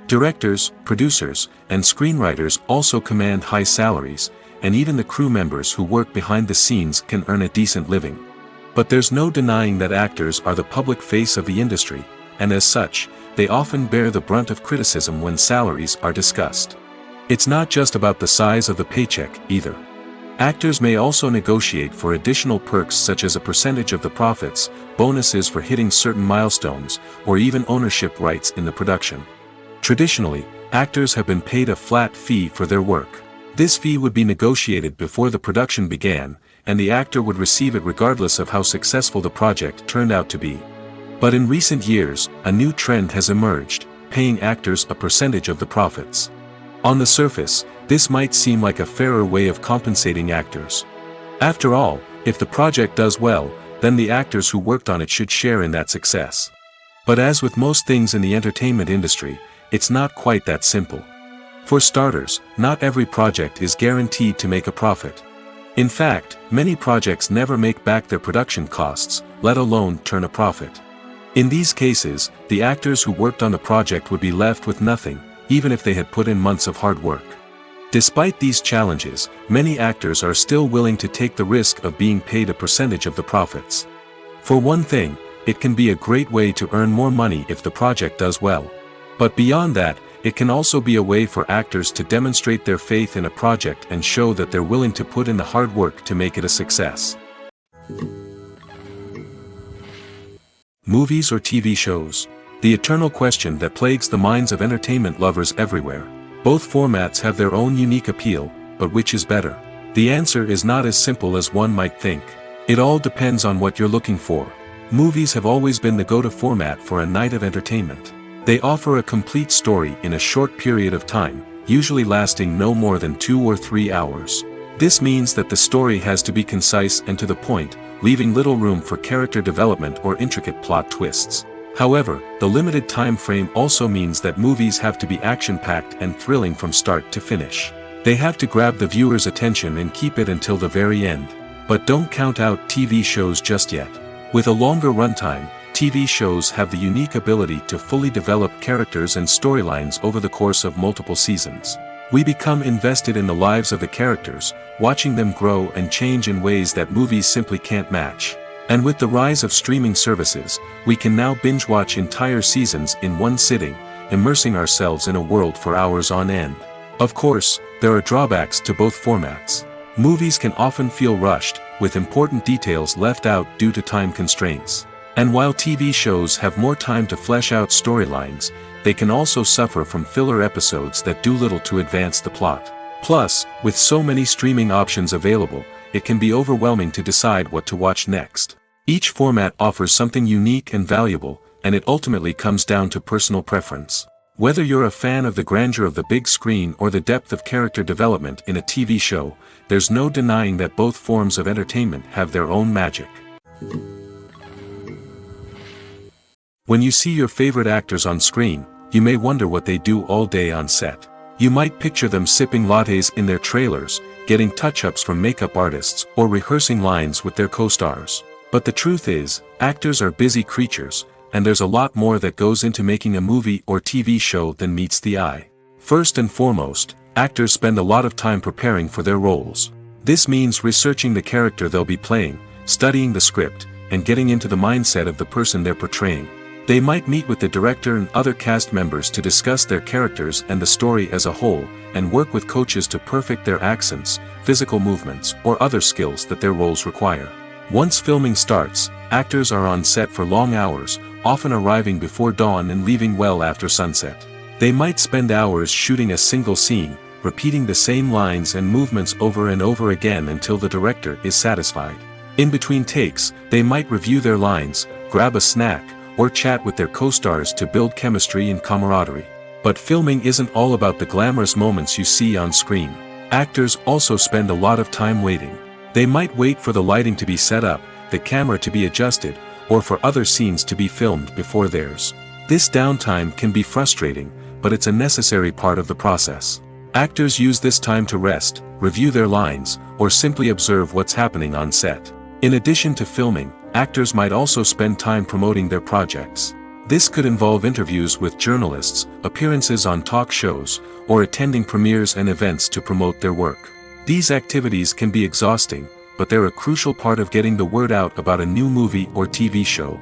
A: Directors, producers, and screenwriters also command high salaries, and even the crew members who work behind the scenes can earn a decent living. But there's no denying that actors are the public face of the industry, and as such, they often bear the brunt of criticism when salaries are discussed. It's not just about the size of the paycheck, either. Actors may also negotiate for additional perks such as a percentage of the profits, bonuses for hitting certain milestones, or even ownership rights in the production. Traditionally, actors have been paid a flat fee for their work. This fee would be negotiated before the production began, and the actor would receive it regardless of how successful the project turned out to be. But in recent years, a new trend has emerged, paying actors a percentage of the profits. On the surface, this might seem like a fairer way of compensating actors. After all, if the project does well, then the actors who worked on it should share in that success. But as with most things in the entertainment industry, it's not quite that simple. For starters, not every project is guaranteed to make a profit. In fact, many projects never make back their production costs, let alone turn a profit. In these cases, the actors who worked on the project would be left with nothing, even if they had put in months of hard work. Despite these challenges, many actors are still willing to take the risk of being paid a percentage of the profits. For one thing, it can be a great way to earn more money if the project does well. But beyond that, it can also be a way for actors to demonstrate their faith in a project and show that they're willing to put in the hard work to make it a success. Movies or TV shows? The eternal question that plagues the minds of entertainment lovers everywhere. Both formats have their own unique appeal, but which is better? The answer is not as simple as one might think. It all depends on what you're looking for. Movies have always been the go-to format for a night of entertainment. They offer a complete story in a short period of time, usually lasting no more than 2 or 3 hours. This means that the story has to be concise and to the point, leaving little room for character development or intricate plot twists. However, the limited time frame also means that movies have to be action-packed and thrilling from start to finish. They have to grab the viewer's attention and keep it until the very end. But don't count out TV shows just yet. With a longer runtime, TV shows have the unique ability to fully develop characters and storylines over the course of multiple seasons. We become invested in the lives of the characters, watching them grow and change in ways that movies simply can't match. And with the rise of streaming services, we can now binge-watch entire seasons in one sitting, immersing ourselves in a world for hours on end. Of course, there are drawbacks to both formats. Movies can often feel rushed, with important details left out due to time constraints. And while TV shows have more time to flesh out storylines, they can also suffer from filler episodes that do little to advance the plot. Plus, with so many streaming options available, it can be overwhelming to decide what to watch next. Each format offers something unique and valuable, and it ultimately comes down to personal preference. Whether you're a fan of the grandeur of the big screen or the depth of character development in a TV show, there's no denying that both forms of entertainment have their own magic. When you see your favorite actors on screen, you may wonder what they do all day on set. You might picture them sipping lattes in their trailers, getting touch-ups from makeup artists, or rehearsing lines with their co-stars. But the truth is, actors are busy creatures, and there's a lot more that goes into making a movie or TV show than meets the eye. First and foremost, actors spend a lot of time preparing for their roles. This means researching the character they'll be playing, studying the script, and getting into the mindset of the person they're portraying. They might meet with the director and other cast members to discuss their characters and the story as a whole, and work with coaches to perfect their accents, physical movements, or other skills that their roles require. Once filming starts, actors are on set for long hours, often arriving before dawn and leaving well after sunset. They might spend hours shooting a single scene, repeating the same lines and movements over and over again until the director is satisfied. In between takes, they might review their lines, grab a snack, or chat with their co-stars to build chemistry and camaraderie. But filming isn't all about the glamorous moments you see on screen. Actors also spend a lot of time waiting. They might wait for the lighting to be set up, the camera to be adjusted, or for other scenes to be filmed before theirs. This downtime can be frustrating, but it's a necessary part of the process. Actors use this time to rest, review their lines, or simply observe what's happening on set. In addition to filming, actors might also spend time promoting their projects. This could involve interviews with journalists, appearances on talk shows, or attending premieres and events to promote their work. These activities can be exhausting, but they're a crucial part of getting the word out about a new movie or TV show.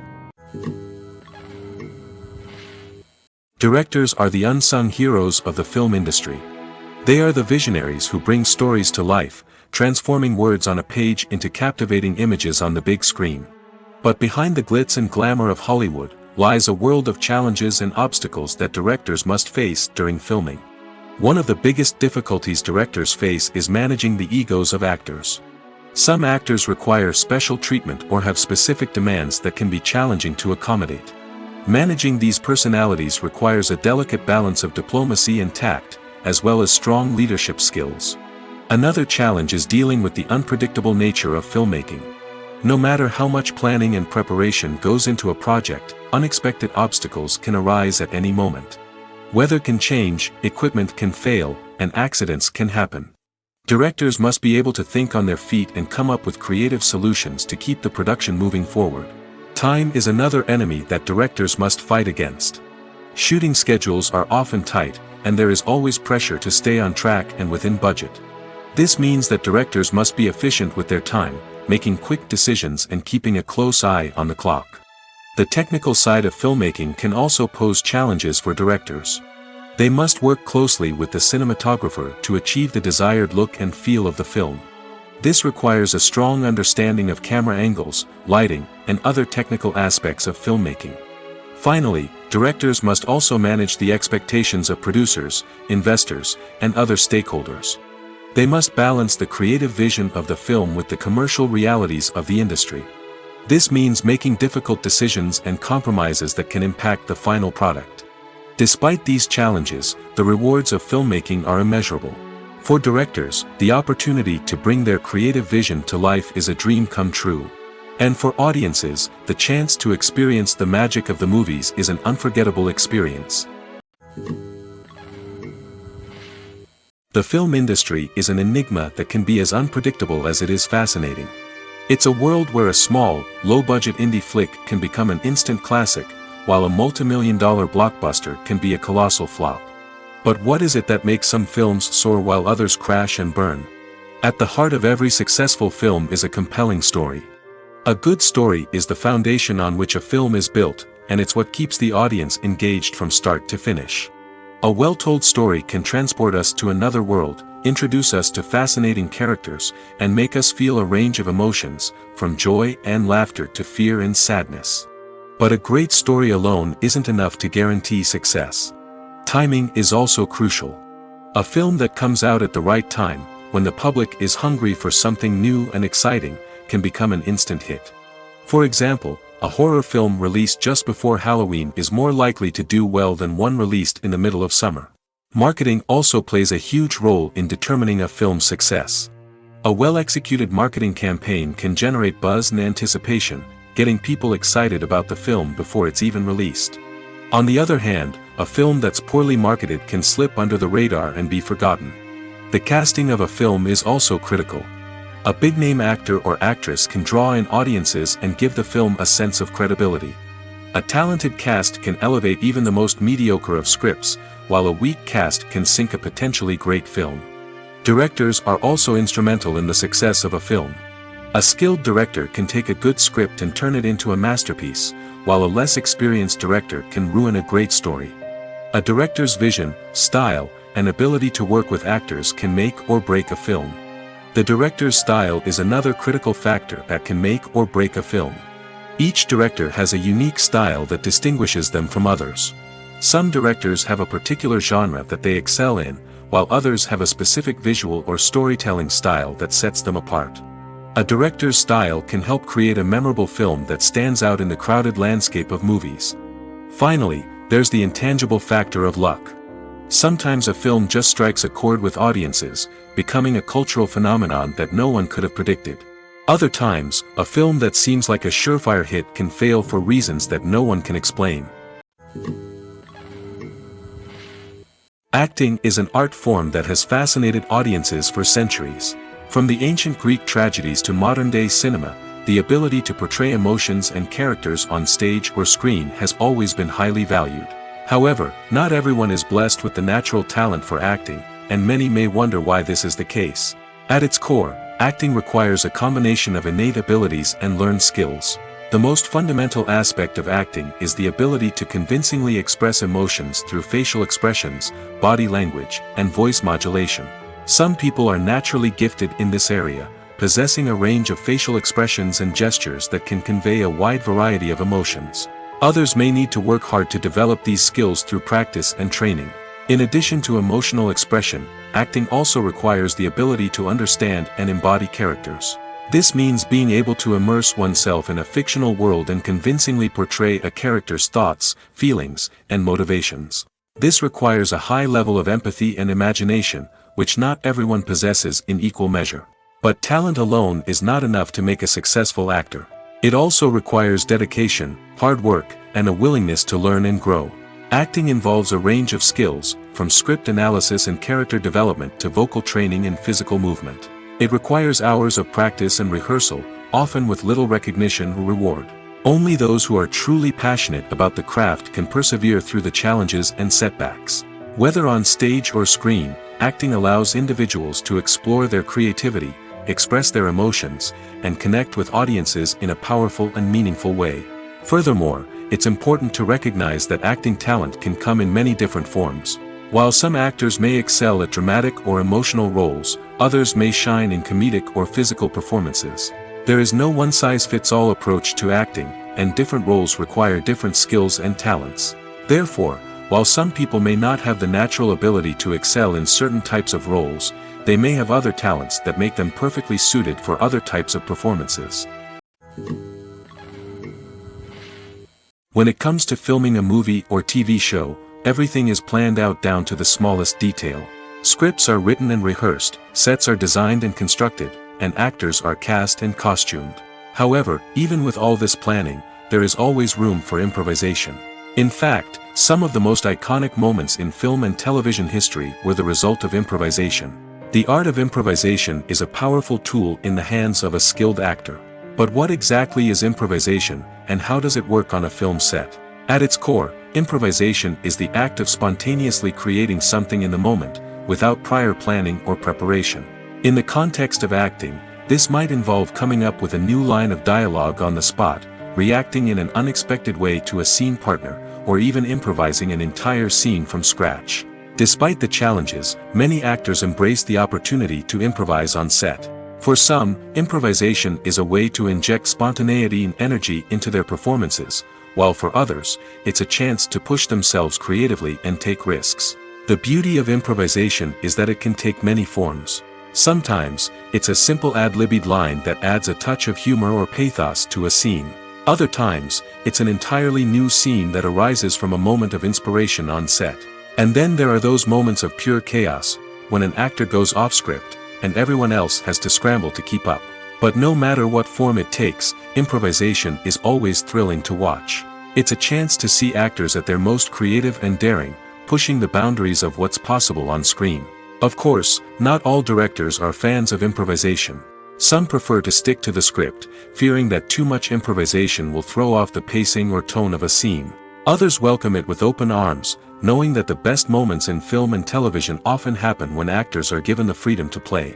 A: Directors are the unsung heroes of the film industry. They are the visionaries who bring stories to life, transforming words on a page into captivating images on the big screen. But behind the glitz and glamour of Hollywood, lies a world of challenges and obstacles that directors must face during filming. One of the biggest difficulties directors face is managing the egos of actors. Some actors require special treatment or have specific demands that can be challenging to accommodate. Managing these personalities requires a delicate balance of diplomacy and tact, as well as strong leadership skills. Another challenge is dealing with the unpredictable nature of filmmaking. No matter how much planning and preparation goes into a project, unexpected obstacles can arise at any moment. Weather can change, equipment can fail, and accidents can happen. Directors must be able to think on their feet and come up with creative solutions to keep the production moving forward. Time is another enemy that directors must fight against. Shooting schedules are often tight, and there is always pressure to stay on track and within budget. This means that directors must be efficient with their time, making quick decisions and keeping a close eye on the clock. The technical side of filmmaking can also pose challenges for directors. They must work closely with the cinematographer to achieve the desired look and feel of the film. This requires a strong understanding of camera angles, lighting, and other technical aspects of filmmaking. Finally, directors must also manage the expectations of producers, investors, and other stakeholders. They must balance the creative vision of the film with the commercial realities of the industry. This means making difficult decisions and compromises that can impact the final product. Despite these challenges, the rewards of filmmaking are immeasurable. For directors, the opportunity to bring their creative vision to life is a dream come true. And for audiences, the chance to experience the magic of the movies is an unforgettable experience. The film industry is an enigma that can be as unpredictable as it is fascinating. It's a world where a small, low-budget indie flick can become an instant classic, while a multi-million-dollar blockbuster can be a colossal flop. But what is it that makes some films soar while others crash and burn? At the heart of every successful film is a compelling story. A good story is the foundation on which a film is built, and it's what keeps the audience engaged from start to finish. A well-told story can transport us to another world, introduce us to fascinating characters, and make us feel a range of emotions, from joy and laughter to fear and sadness. But a great story alone isn't enough to guarantee success. Timing is also crucial. A film that comes out at the right time, when the public is hungry for something new and exciting, can become an instant hit. For example, A horror film released just before Halloween is more likely to do well than one released in the middle of summer. Marketing also plays a huge role in determining a film's success. A well-executed marketing campaign can generate buzz and anticipation, getting people excited about the film before it's even released. On the other hand, a film that's poorly marketed can slip under the radar and be forgotten. The casting of a film is also critical. A big-name actor or actress can draw in audiences and give the film a sense of credibility. A talented cast can elevate even the most mediocre of scripts, while a weak cast can sink a potentially great film. Directors are also instrumental in the success of a film. A skilled director can take a good script and turn it into a masterpiece, while a less experienced director can ruin a great story. A director's vision, style, and ability to work with actors can make or break a film. The director's style is another critical factor that can make or break a film. Each director has a unique style that distinguishes them from others. Some directors have a particular genre that they excel in, while others have a specific visual or storytelling style that sets them apart. A director's style can help create a memorable film that stands out in the crowded landscape of movies. Finally, there's the intangible factor of luck. Sometimes a film just strikes a chord with audiences, becoming a cultural phenomenon that no one could have predicted. Other times, a film that seems like a surefire hit can fail for reasons that no one can explain. Acting is an art form that has fascinated audiences for centuries. From the ancient Greek tragedies to modern-day cinema, the ability to portray emotions and characters on stage or screen has always been highly valued. However, not everyone is blessed with the natural talent for acting, and many may wonder why this is the case. At its core, acting requires a combination of innate abilities and learned skills. The most fundamental aspect of acting is the ability to convincingly express emotions through facial expressions, body language, and voice modulation. Some people are naturally gifted in this area, possessing a range of facial expressions and gestures that can convey a wide variety of emotions. Others may need to work hard to develop these skills through practice and training. In addition to emotional expression, acting also requires the ability to understand and embody characters. This means being able to immerse oneself in a fictional world and convincingly portray a character's thoughts, feelings, and motivations. This requires a high level of empathy and imagination, which not everyone possesses in equal measure. But talent alone is not enough to make a successful actor. It also requires dedication, hard work, and a willingness to learn and grow. Acting involves a range of skills, from script analysis and character development to vocal training and physical movement. It requires hours of practice and rehearsal, often with little recognition or reward. Only those who are truly passionate about the craft can persevere through the challenges and setbacks. Whether on stage or screen, acting allows individuals to explore their creativity, express their emotions, and connect with audiences in a powerful and meaningful way. Furthermore, it's important to recognize that acting talent can come in many different forms. While some actors may excel at dramatic or emotional roles, others may shine in comedic or physical performances. There is no one-size-fits-all approach to acting, and different roles require different skills and talents. Therefore, while some people may not have the natural ability to excel in certain types of roles, they may have other talents that make them perfectly suited for other types of performances. When it comes to filming a movie or TV show, everything is planned out down to the smallest detail. Scripts are written and rehearsed, sets are designed and constructed, and actors are cast and costumed. However, even with all this planning, there is always room for improvisation. In fact, some of the most iconic moments in film and television history were the result of improvisation. The art of improvisation is a powerful tool in the hands of a skilled actor. But what exactly is improvisation, and how does it work on a film set? At its core, improvisation is the act of spontaneously creating something in the moment, without prior planning or preparation. In the context of acting, this might involve coming up with a new line of dialogue on the spot, reacting in an unexpected way to a scene partner, or even improvising an entire scene from scratch. Despite the challenges, many actors embrace the opportunity to improvise on set. For some, improvisation is a way to inject spontaneity and energy into their performances, while for others, it's a chance to push themselves creatively and take risks. The beauty of improvisation is that it can take many forms. Sometimes, it's a simple ad-libbed line that adds a touch of humor or pathos to a scene. Other times, it's an entirely new scene that arises from a moment of inspiration on set. And then there are those moments of pure chaos, when an actor goes off script, and everyone else has to scramble to keep up. But no matter what form it takes, improvisation is always thrilling to watch. It's a chance to see actors at their most creative and daring, pushing the boundaries of what's possible on screen. Of course, not all directors are fans of improvisation. Some prefer to stick to the script, fearing that too much improvisation will throw off the pacing or tone of a scene. Others welcome it with open arms, knowing that the best moments in film and television often happen when actors are given the freedom to play.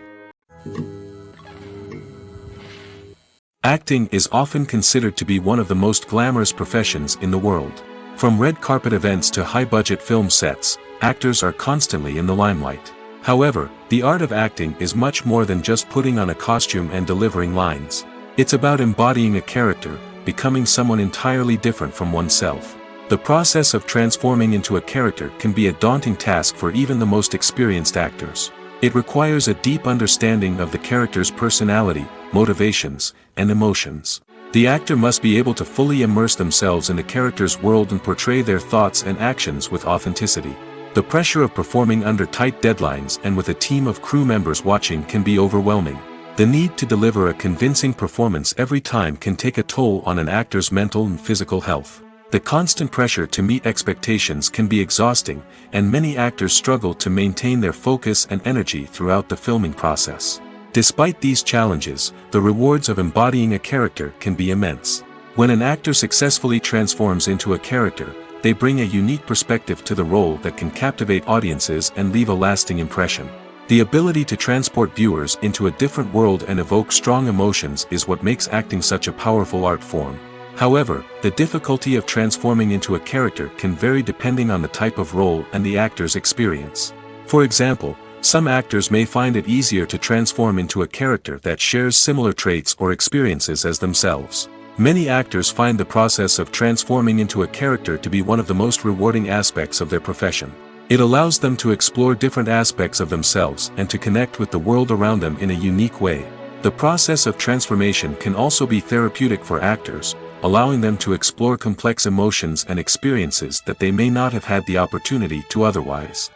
A: Acting is often considered to be one of the most glamorous professions in the world. From red carpet events to high-budget film sets, actors are constantly in the limelight. However, the art of acting is much more than just putting on a costume and delivering lines. It's about embodying a character, becoming someone entirely different from oneself. The process of transforming into a character can be a daunting task for even the most experienced actors. It requires a deep understanding of the character's personality, motivations, and emotions. The actor must be able to fully immerse themselves in the character's world and portray their thoughts and actions with authenticity. The pressure of performing under tight deadlines and with a team of crew members watching can be overwhelming. The need to deliver a convincing performance every time can take a toll on an actor's mental and physical health. The constant pressure to meet expectations can be exhausting, and many actors struggle to maintain their focus and energy throughout the filming process. Despite these challenges, the rewards of embodying a character can be immense. When an actor successfully transforms into a character, they bring a unique perspective to the role that can captivate audiences and leave a lasting impression. The ability to transport viewers into a different world and evoke strong emotions is what makes acting such a powerful art form. However, the difficulty of transforming into a character can vary depending on the type of role and the actor's experience. For example, some actors may find it easier to transform into a character that shares similar traits or experiences as themselves. Many actors find the process of transforming into a character to be one of the most rewarding aspects of their profession. It allows them to explore different aspects of themselves and to connect with the world around them in a unique way. The process of transformation can also be therapeutic for actors, allowing them to explore complex emotions and experiences that they may not have had the opportunity to otherwise.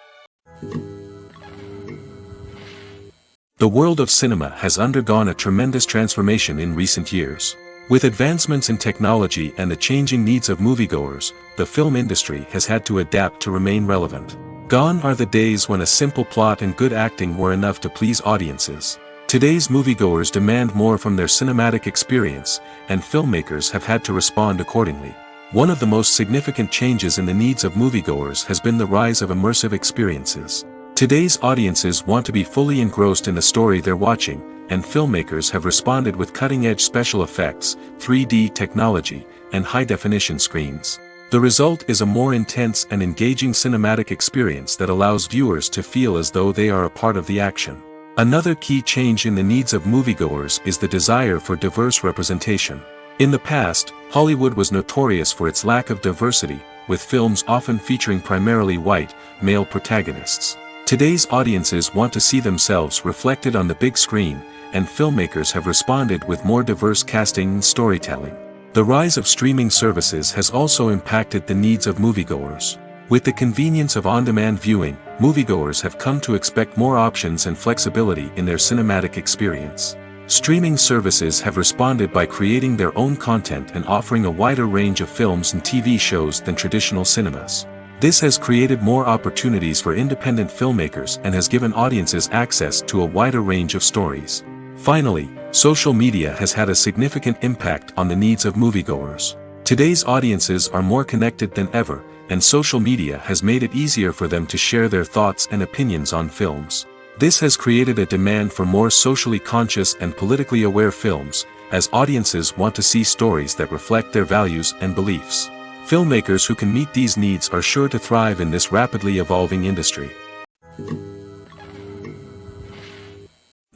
A: The world of cinema has undergone a tremendous transformation in recent years. With advancements in technology and the changing needs of moviegoers, the film industry has had to adapt to remain relevant. Gone are the days when a simple plot and good acting were enough to please audiences. Today's moviegoers demand more from their cinematic experience, and filmmakers have had to respond accordingly. One of the most significant changes in the needs of moviegoers has been the rise of immersive experiences. Today's audiences want to be fully engrossed in the story they're watching, and filmmakers have responded with cutting-edge special effects, 3D technology, and high-definition screens. The result is a more intense and engaging cinematic experience that allows viewers to feel as though they are a part of the action. Another key change in the needs of moviegoers is the desire for diverse representation. In the past, Hollywood was notorious for its lack of diversity, with films often featuring primarily white, male protagonists. Today's audiences want to see themselves reflected on the big screen, and filmmakers have responded with more diverse casting and storytelling. The rise of streaming services has also impacted the needs of moviegoers. With the convenience of on-demand viewing, moviegoers have come to expect more options and flexibility in their cinematic experience. Streaming services have responded by creating their own content and offering a wider range of films and TV shows than traditional cinemas. This has created more opportunities for independent filmmakers and has given audiences access to a wider range of stories. Finally, social media has had a significant impact on the needs of moviegoers. Today's audiences are more connected than ever, and social media has made it easier for them to share their thoughts and opinions on films. This has created a demand for more socially conscious and politically aware films, as audiences want to see stories that reflect their values and beliefs. Filmmakers who can meet these needs are sure to thrive in this rapidly evolving industry.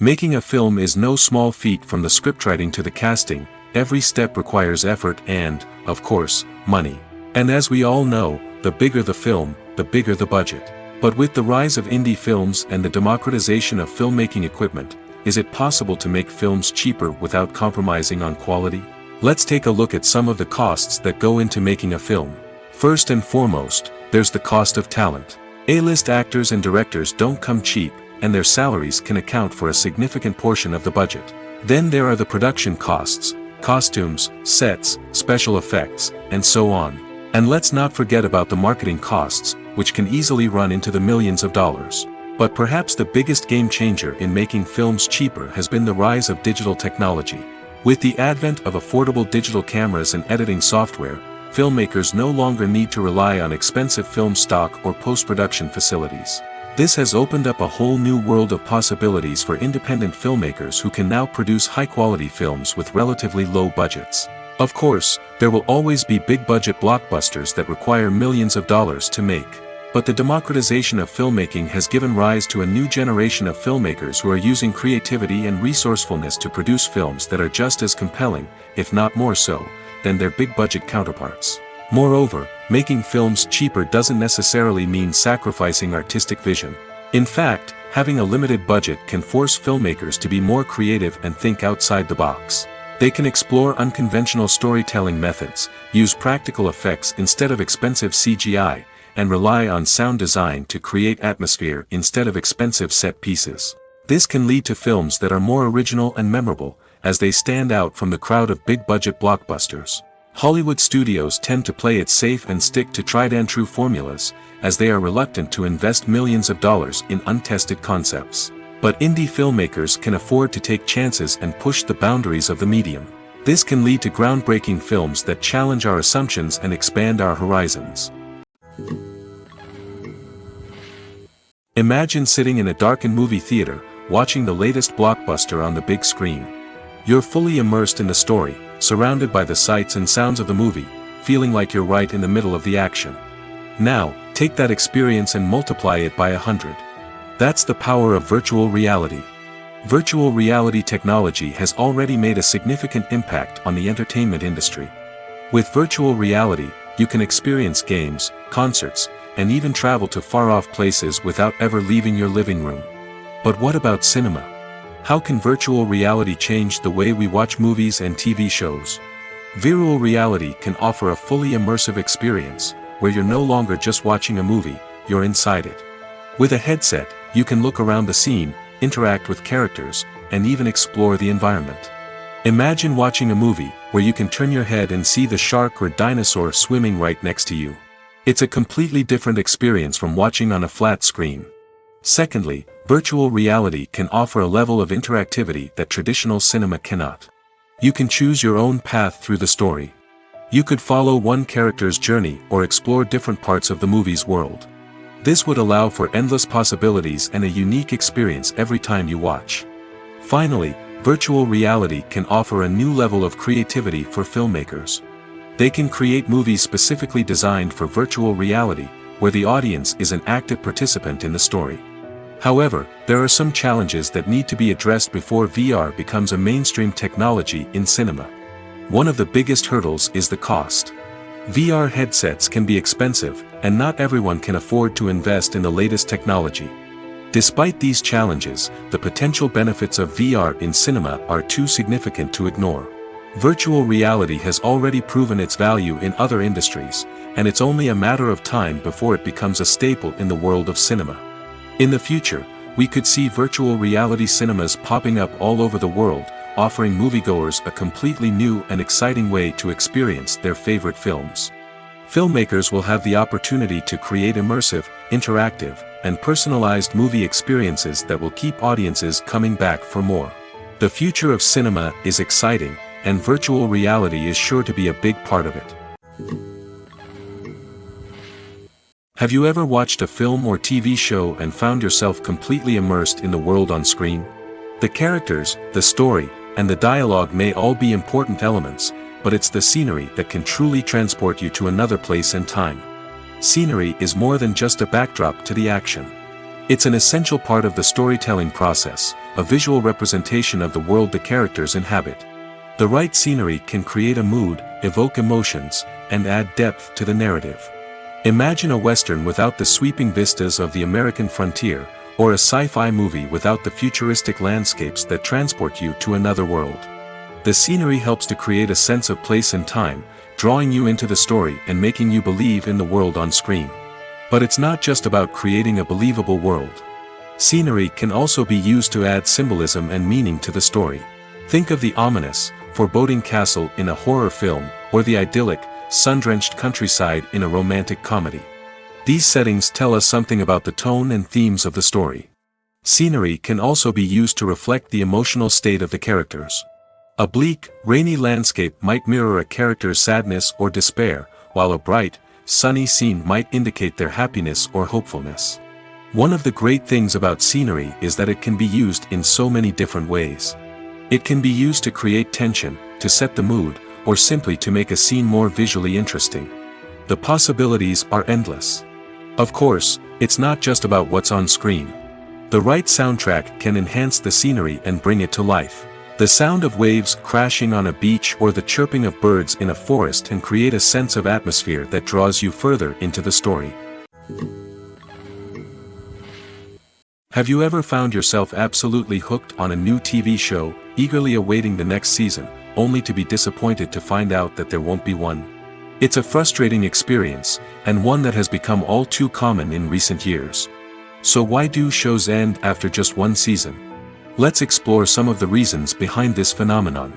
A: Making a film is no small feat. From the scriptwriting to the casting, every step requires effort and, of course, money. And as we all know, the bigger the film, the bigger the budget. But with the rise of indie films and the democratization of filmmaking equipment, is it possible to make films cheaper without compromising on quality? Let's take a look at some of the costs that go into making a film. First and foremost, there's the cost of talent. A-list actors and directors don't come cheap, and their salaries can account for a significant portion of the budget. Then there are the production costs, costumes, sets, special effects, and so on. And let's not forget about the marketing costs, which can easily run into the millions of dollars. But perhaps the biggest game changer in making films cheaper has been the rise of digital technology. With the advent of affordable digital cameras and editing software, filmmakers no longer need to rely on expensive film stock or post-production facilities. This has opened up a whole new world of possibilities for independent filmmakers who can now produce high-quality films with relatively low budgets. Of course, there will always be big-budget blockbusters that require millions of dollars to make. But the democratization of filmmaking has given rise to a new generation of filmmakers who are using creativity and resourcefulness to produce films that are just as compelling, if not more so, than their big-budget counterparts. Moreover, making films cheaper doesn't necessarily mean sacrificing artistic vision. In fact, having a limited budget can force filmmakers to be more creative and think outside the box. They can explore unconventional storytelling methods, use practical effects instead of expensive CGI, and rely on sound design to create atmosphere instead of expensive set pieces. This can lead to films that are more original and memorable, as they stand out from the crowd of big-budget blockbusters. Hollywood studios tend to play it safe and stick to tried-and-true formulas, as they are reluctant to invest millions of dollars in untested concepts. But indie filmmakers can afford to take chances and push the boundaries of the medium. This can lead to groundbreaking films that challenge our assumptions and expand our horizons. Imagine sitting in a darkened movie theater, watching the latest blockbuster on the big screen. You're fully immersed in the story, surrounded by the sights and sounds of the movie, feeling like you're right in the middle of the action. Now, take that experience and multiply it by 100. That's the power of virtual reality. Virtual reality technology has already made a significant impact on the entertainment industry. With virtual reality, you can experience games, concerts, and even travel to far-off places without ever leaving your living room. But what about cinema? How can virtual reality change the way we watch movies and TV shows? Virtual reality can offer a fully immersive experience, where you're no longer just watching a movie, you're inside it. With a headset, you can look around the scene, interact with characters, and even explore the environment. Imagine watching a movie, where you can turn your head and see the shark or dinosaur swimming right next to you. It's a completely different experience from watching on a flat screen. Secondly, virtual reality can offer a level of interactivity that traditional cinema cannot. You can choose your own path through the story. You could follow one character's journey or explore different parts of the movie's world. This would allow for endless possibilities and a unique experience every time you watch. Finally, virtual reality can offer a new level of creativity for filmmakers. They can create movies specifically designed for virtual reality, where the audience is an active participant in the story. However, there are some challenges that need to be addressed before VR becomes a mainstream technology in cinema. One of the biggest hurdles is the cost. VR headsets can be expensive, and not everyone can afford to invest in the latest technology. Despite these challenges, the potential benefits of VR in cinema are too significant to ignore. Virtual reality has already proven its value in other industries, and it's only a matter of time before it becomes a staple in the world of cinema. In the future, we could see virtual reality cinemas popping up all over the world, offering moviegoers a completely new and exciting way to experience their favorite films. Filmmakers will have the opportunity to create immersive, interactive, and personalized movie experiences that will keep audiences coming back for more. The future of cinema is exciting, and virtual reality is sure to be a big part of it. Have you ever watched a film or TV show and found yourself completely immersed in the world on screen? The characters, the story, and the dialogue may all be important elements, but it's the scenery that can truly transport you to another place and time. Scenery is more than just a backdrop to the action. It's an essential part of the storytelling process, a visual representation of the world the characters inhabit. The right scenery can create a mood, evoke emotions, and add depth to the narrative. Imagine a Western without the sweeping vistas of the American frontier, or a sci-fi movie without the futuristic landscapes that transport you to another world. The scenery helps to create a sense of place and time, drawing you into the story and making you believe in the world on screen. But it's not just about creating a believable world. Scenery can also be used to add symbolism and meaning to the story. Think of the ominous, foreboding castle in a horror film, or the idyllic, sun-drenched countryside in a romantic comedy. These settings tell us something about the tone and themes of the story. Scenery can also be used to reflect the emotional state of the characters. A bleak, rainy landscape might mirror a character's sadness or despair, while a bright, sunny scene might indicate their happiness or hopefulness. One of the great things about scenery is that it can be used in so many different ways. It can be used to create tension, to set the mood, or simply to make a scene more visually interesting. The possibilities are endless. Of course, it's not just about what's on screen. The right soundtrack can enhance the scenery and bring it to life. The sound of waves crashing on a beach or the chirping of birds in a forest can create a sense of atmosphere that draws you further into the story. Have you ever found yourself absolutely hooked on a new TV show, eagerly awaiting the next season, only to be disappointed to find out that there won't be one? It's a frustrating experience, and one that has become all too common in recent years. So why do shows end after just one season? Let's explore some of the reasons behind this phenomenon.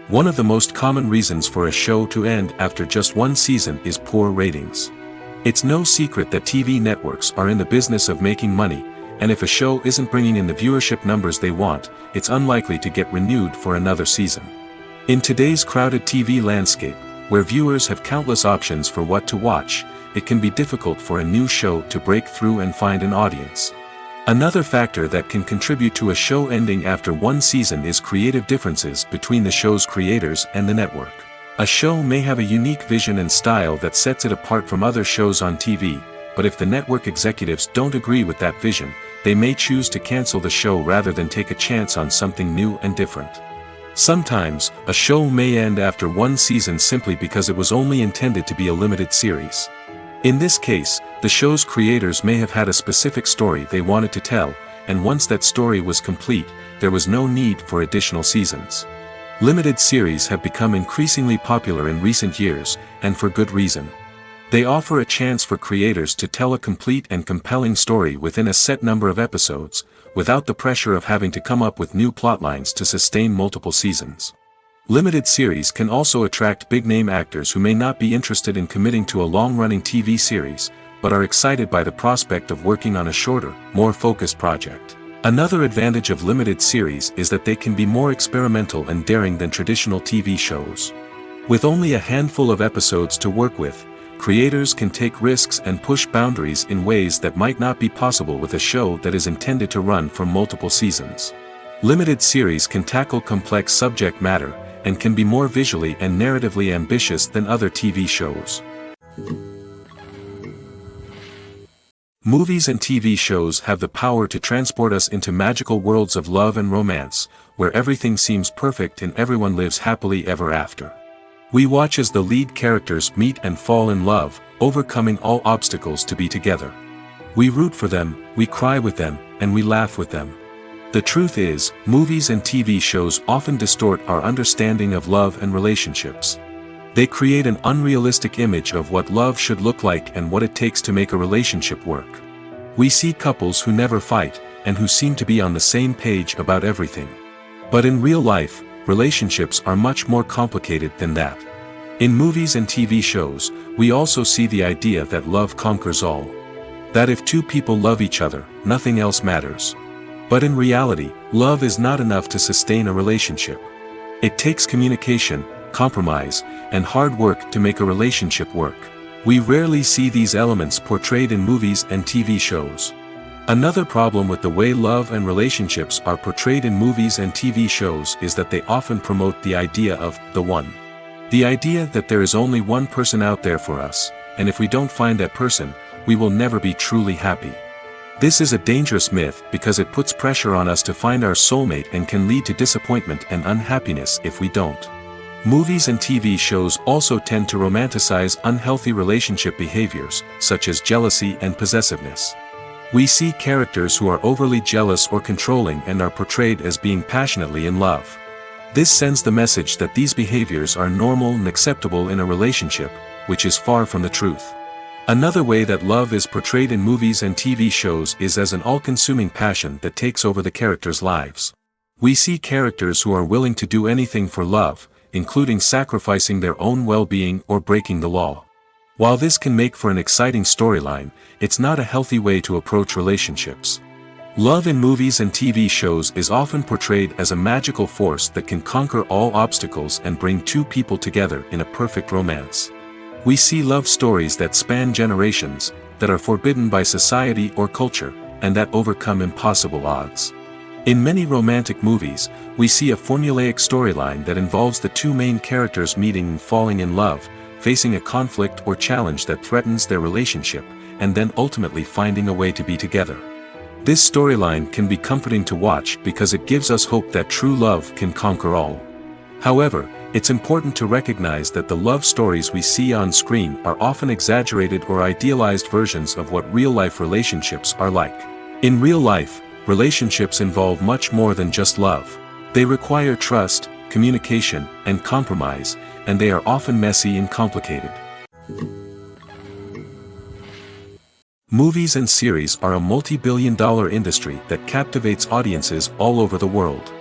A: One of the most common reasons for a show to end after just one season is poor ratings. It's no secret that TV networks are in the business of making money, and if a show isn't bringing in the viewership numbers they want, it's unlikely to get renewed for another season. In today's crowded TV landscape, where viewers have countless options for what to watch, it can be difficult for a new show to break through and find an audience. Another factor that can contribute to a show ending after one season is creative differences between the show's creators and the network. A show may have a unique vision and style that sets it apart from other shows on TV, but if the network executives don't agree with that vision, they may choose to cancel the show rather than take a chance on something new and different. Sometimes, a show may end after one season simply because it was only intended to be a limited series. In this case, the show's creators may have had a specific story they wanted to tell, and once that story was complete, there was no need for additional seasons. Limited series have become increasingly popular in recent years, and for good reason. They offer a chance for creators to tell a complete and compelling story within a set number of episodes, without the pressure of having to come up with new plotlines to sustain multiple seasons. Limited series can also attract big-name actors who may not be interested in committing to a long-running TV series, but are excited by the prospect of working on a shorter, more focused project. Another advantage of limited series is that they can be more experimental and daring than traditional TV shows. With only a handful of episodes to work with, creators can take risks and push boundaries in ways that might not be possible with a show that is intended to run for multiple seasons. Limited series can tackle complex subject matter, and can be more visually and narratively ambitious than other TV shows. Movies and TV shows have the power to transport us into magical worlds of love and romance, where everything seems perfect and everyone lives happily ever after. We watch as the lead characters meet and fall in love, overcoming all obstacles to be together. We root for them, we cry with them, and we laugh with them. The truth is, movies and TV shows often distort our understanding of love and relationships. They create an unrealistic image of what love should look like and what it takes to make a relationship work. We see couples who never fight, and who seem to be on the same page about everything. But in real life, relationships are much more complicated than that. In movies and TV shows, we also see the idea that love conquers all. That if two people love each other, nothing else matters. But in reality, love is not enough to sustain a relationship. It takes communication, compromise, and hard work to make a relationship work. We rarely see these elements portrayed in movies and TV shows. Another problem with the way love and relationships are portrayed in movies and TV shows is that they often promote the idea of the one. The idea that there is only one person out there for us, and if we don't find that person, we will never be truly happy. This is a dangerous myth because it puts pressure on us to find our soulmate and can lead to disappointment and unhappiness if we don't. Movies and TV shows also tend to romanticize unhealthy relationship behaviors, such as jealousy and possessiveness. We see characters who are overly jealous or controlling and are portrayed as being passionately in love. This sends the message that these behaviors are normal and acceptable in a relationship, which is far from the truth. Another way that love is portrayed in movies and TV shows is as an all-consuming passion that takes over the characters' lives. We see characters who are willing to do anything for love, including sacrificing their own well-being or breaking the law. While this can make for an exciting storyline, it's not a healthy way to approach relationships. Love in movies and TV shows is often portrayed as a magical force that can conquer all obstacles and bring two people together in a perfect romance. We see love stories that span generations, that are forbidden by society or culture, and that overcome impossible odds. In many romantic movies, we see a formulaic storyline that involves the two main characters meeting and falling in love, facing a conflict or challenge that threatens their relationship, and then ultimately finding a way to be together. This storyline can be comforting to watch because it gives us hope that true love can conquer all. However, it's important to recognize that the love stories we see on screen are often exaggerated or idealized versions of what real-life relationships are like. In real life, relationships involve much more than just love. They require trust, communication, and compromise, and they are often messy and complicated. Movies and series are a multi-billion-dollar industry that captivates audiences all over the world.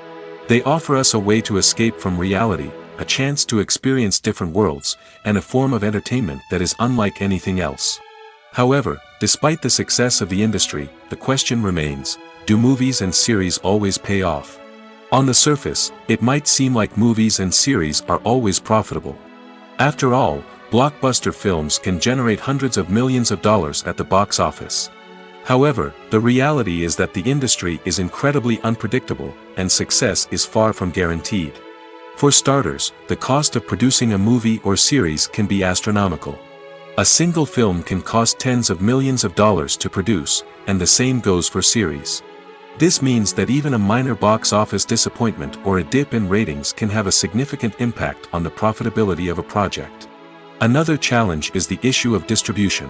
A: They offer us a way to escape from reality, a chance to experience different worlds, and a form of entertainment that is unlike anything else. However, despite the success of the industry, the question remains, do movies and series always pay off? On the surface, it might seem like movies and series are always profitable. After all, blockbuster films can generate hundreds of millions of dollars at the box office. However, the reality is that the industry is incredibly unpredictable, and success is far from guaranteed. For starters, the cost of producing a movie or series can be astronomical. A single film can cost tens of millions of dollars to produce, and the same goes for series. This means that even a minor box office disappointment or a dip in ratings can have a significant impact on the profitability of a project. Another challenge is the issue of distribution.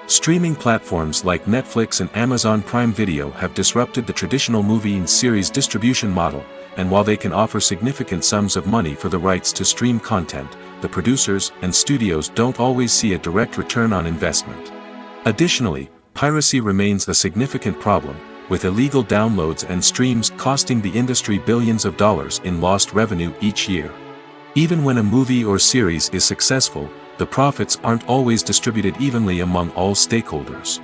A: Streaming platforms like Netflix and Amazon Prime Video have disrupted the traditional movie and series distribution model, and while they can offer significant sums of money for the rights to stream content, the producers and studios don't always see a direct return on investment. Additionally, piracy remains a significant problem, with illegal downloads and streams costing the industry billions of dollars in lost revenue each year. Even when a movie or series is successful, the profits aren't always distributed evenly among all stakeholders.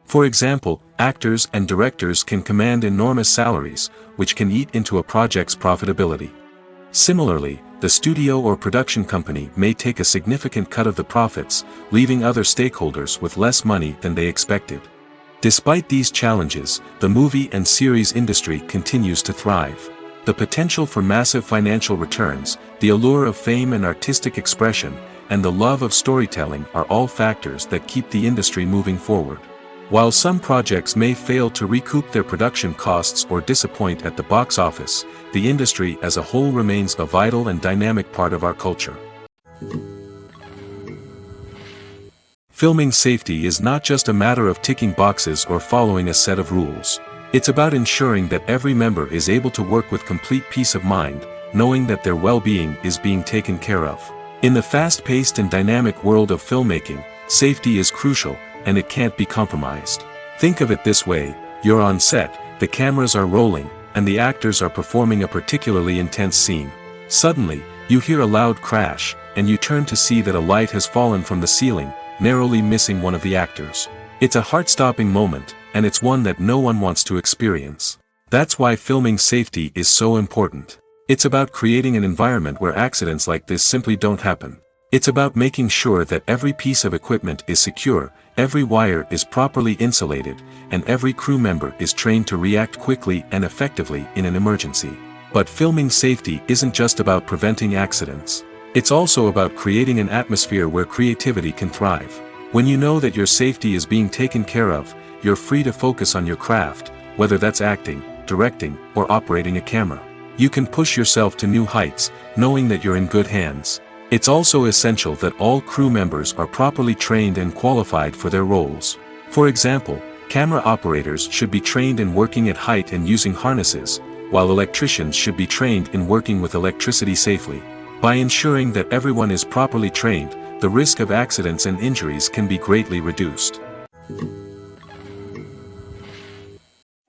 A: For example, actors and directors can command enormous salaries, which can eat into a project's profitability. Similarly, the studio or production company may take a significant cut of the profits, leaving other stakeholders with less money than they expected. Despite these challenges, the movie and series industry continues to thrive. The potential for massive financial returns, the allure of fame and artistic expression, and the love of storytelling are all factors that keep the industry moving forward. While some projects may fail to recoup their production costs or disappoint at the box office, the industry as a whole remains a vital and dynamic part of our culture. Filming safety is not just a matter of ticking boxes or following a set of rules. It's about ensuring that every member is able to work with complete peace of mind, knowing that their well-being is being taken care of. In the fast-paced and dynamic world of filmmaking, safety is crucial, and it can't be compromised. Think of it this way: you're on set, the cameras are rolling, and the actors are performing a particularly intense scene. Suddenly, you hear a loud crash, and you turn to see that a light has fallen from the ceiling, narrowly missing one of the actors. It's a heart-stopping moment, and it's one that no one wants to experience. That's why filming safety is so important. It's about creating an environment where accidents like this simply don't happen. It's about making sure that every piece of equipment is secure, every wire is properly insulated, and every crew member is trained to react quickly and effectively in an emergency. But filming safety isn't just about preventing accidents. It's also about creating an atmosphere where creativity can thrive. When you know that your safety is being taken care of, you're free to focus on your craft, whether that's acting, directing, or operating a camera. You can push yourself to new heights, knowing that you're in good hands. It's also essential that all crew members are properly trained and qualified for their roles. For example, camera operators should be trained in working at height and using harnesses, while electricians should be trained in working with electricity safely. By ensuring that everyone is properly trained, the risk of accidents and injuries can be greatly reduced.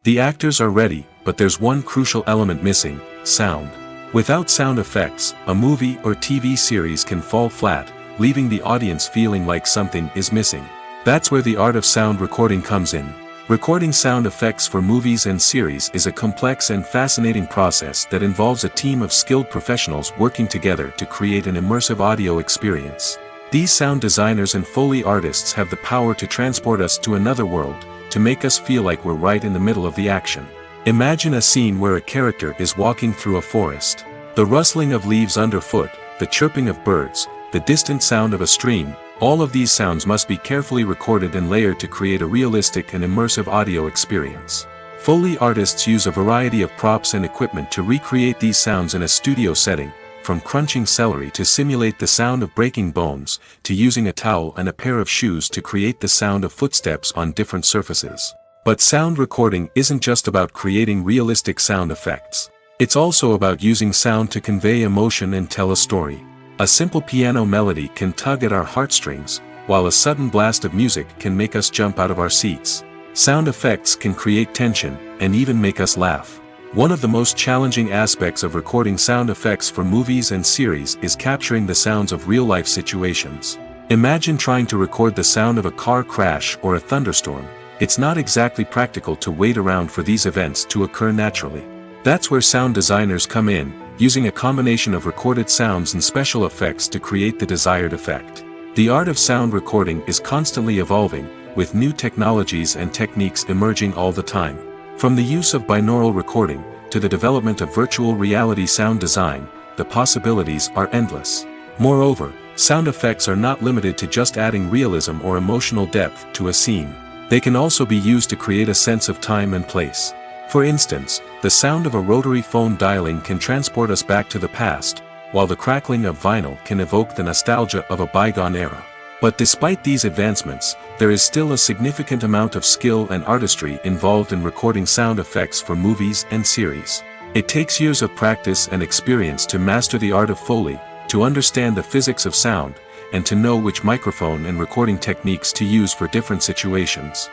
A: The actors are ready, but there's one crucial element missing: sound. Without sound effects, a movie or TV series can fall flat, leaving the audience feeling like something is missing. That's where the art of sound recording comes in. Recording sound effects for movies and series is a complex and fascinating process that involves a team of skilled professionals working together to create an immersive audio experience. These sound designers and Foley artists have the power to transport us to another world, to make us feel like we're right in the middle of the action. Imagine a scene where a character is walking through a forest. The rustling of leaves underfoot, the chirping of birds, the distant sound of a stream, all of these sounds must be carefully recorded and layered to create a realistic and immersive audio experience. Foley artists use a variety of props and equipment to recreate these sounds in a studio setting, from crunching celery to simulate the sound of breaking bones, to using a towel and a pair of shoes to create the sound of footsteps on different surfaces. But sound recording isn't just about creating realistic sound effects. It's also about using sound to convey emotion and tell a story. A simple piano melody can tug at our heartstrings, while a sudden blast of music can make us jump out of our seats. Sound effects can create tension, and even make us laugh. One of the most challenging aspects of recording sound effects for movies and series is capturing the sounds of real-life situations. Imagine trying to record the sound of a car crash or a thunderstorm. It's not exactly practical to wait around for these events to occur naturally. That's where sound designers come in, using a combination of recorded sounds and special effects to create the desired effect. The art of sound recording is constantly evolving, with new technologies and techniques emerging all the time. From the use of binaural recording, to the development of virtual reality sound design, the possibilities are endless. Moreover, sound effects are not limited to just adding realism or emotional depth to a scene. They can also be used to create a sense of time and place. For instance, the sound of a rotary phone dialing can transport us back to the past, while the crackling of vinyl can evoke the nostalgia of a bygone era. But despite these advancements, there is still a significant amount of skill and artistry involved in recording sound effects for movies and series. It takes years of practice and experience to master the art of Foley, to understand the physics of sound, and to know which microphone and recording techniques to use for different situations.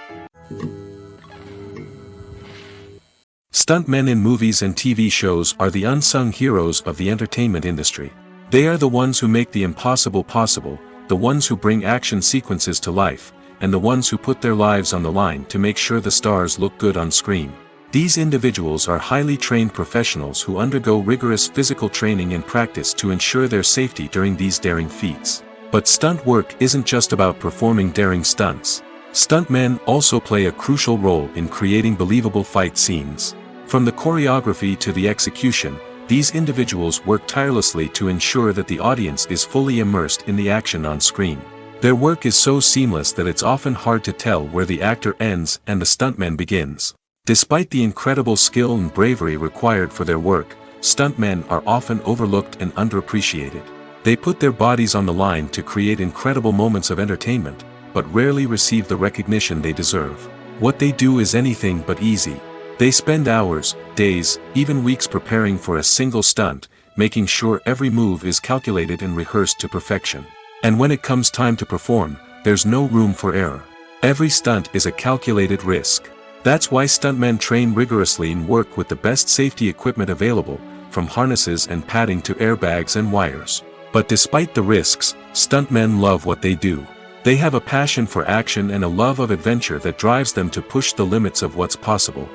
A: Stuntmen in movies and TV shows are the unsung heroes of the entertainment industry. They are the ones who make the impossible possible, the ones who bring action sequences to life, and the ones who put their lives on the line to make sure the stars look good on screen. These individuals are highly trained professionals who undergo rigorous physical training and practice to ensure their safety during these daring feats. But stunt work isn't just about performing daring stunts. Stuntmen also play a crucial role in creating believable fight scenes. From the choreography to the execution, these individuals work tirelessly to ensure that the audience is fully immersed in the action on screen. Their work is so seamless that it's often hard to tell where the actor ends and the stuntman begins. Despite the incredible skill and bravery required for their work, stuntmen are often overlooked and underappreciated. They put their bodies on the line to create incredible moments of entertainment, but rarely receive the recognition they deserve. What they do is anything but easy. They spend hours, days, even weeks preparing for a single stunt, making sure every move is calculated and rehearsed to perfection. And when it comes time to perform, there's no room for error. Every stunt is a calculated risk. That's why stuntmen train rigorously and work with the best safety equipment available, from harnesses and padding to airbags and wires. But despite the risks, stuntmen love what they do. They have a passion for action and a love of adventure that drives them to push the limits of what's possible.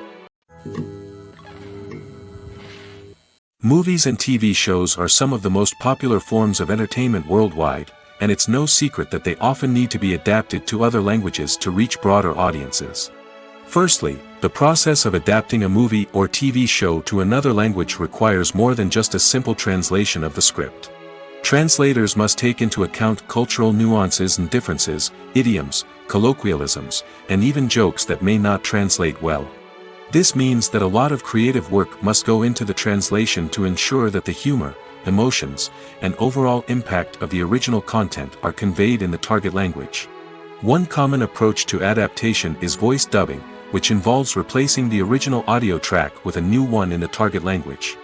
A: Movies and TV shows are some of the most popular forms of entertainment worldwide, and it's no secret that they often need to be adapted to other languages to reach broader audiences. Firstly, the process of adapting a movie or TV show to another language requires more than just a simple translation of the script. Translators must take into account cultural nuances and differences, idioms, colloquialisms, and even jokes that may not translate well. This means that a lot of creative work must go into the translation to ensure that the humor, emotions, and overall impact of the original content are conveyed in the target language. One common approach to adaptation is voice dubbing, which involves replacing the original audio track with a new one in the target language.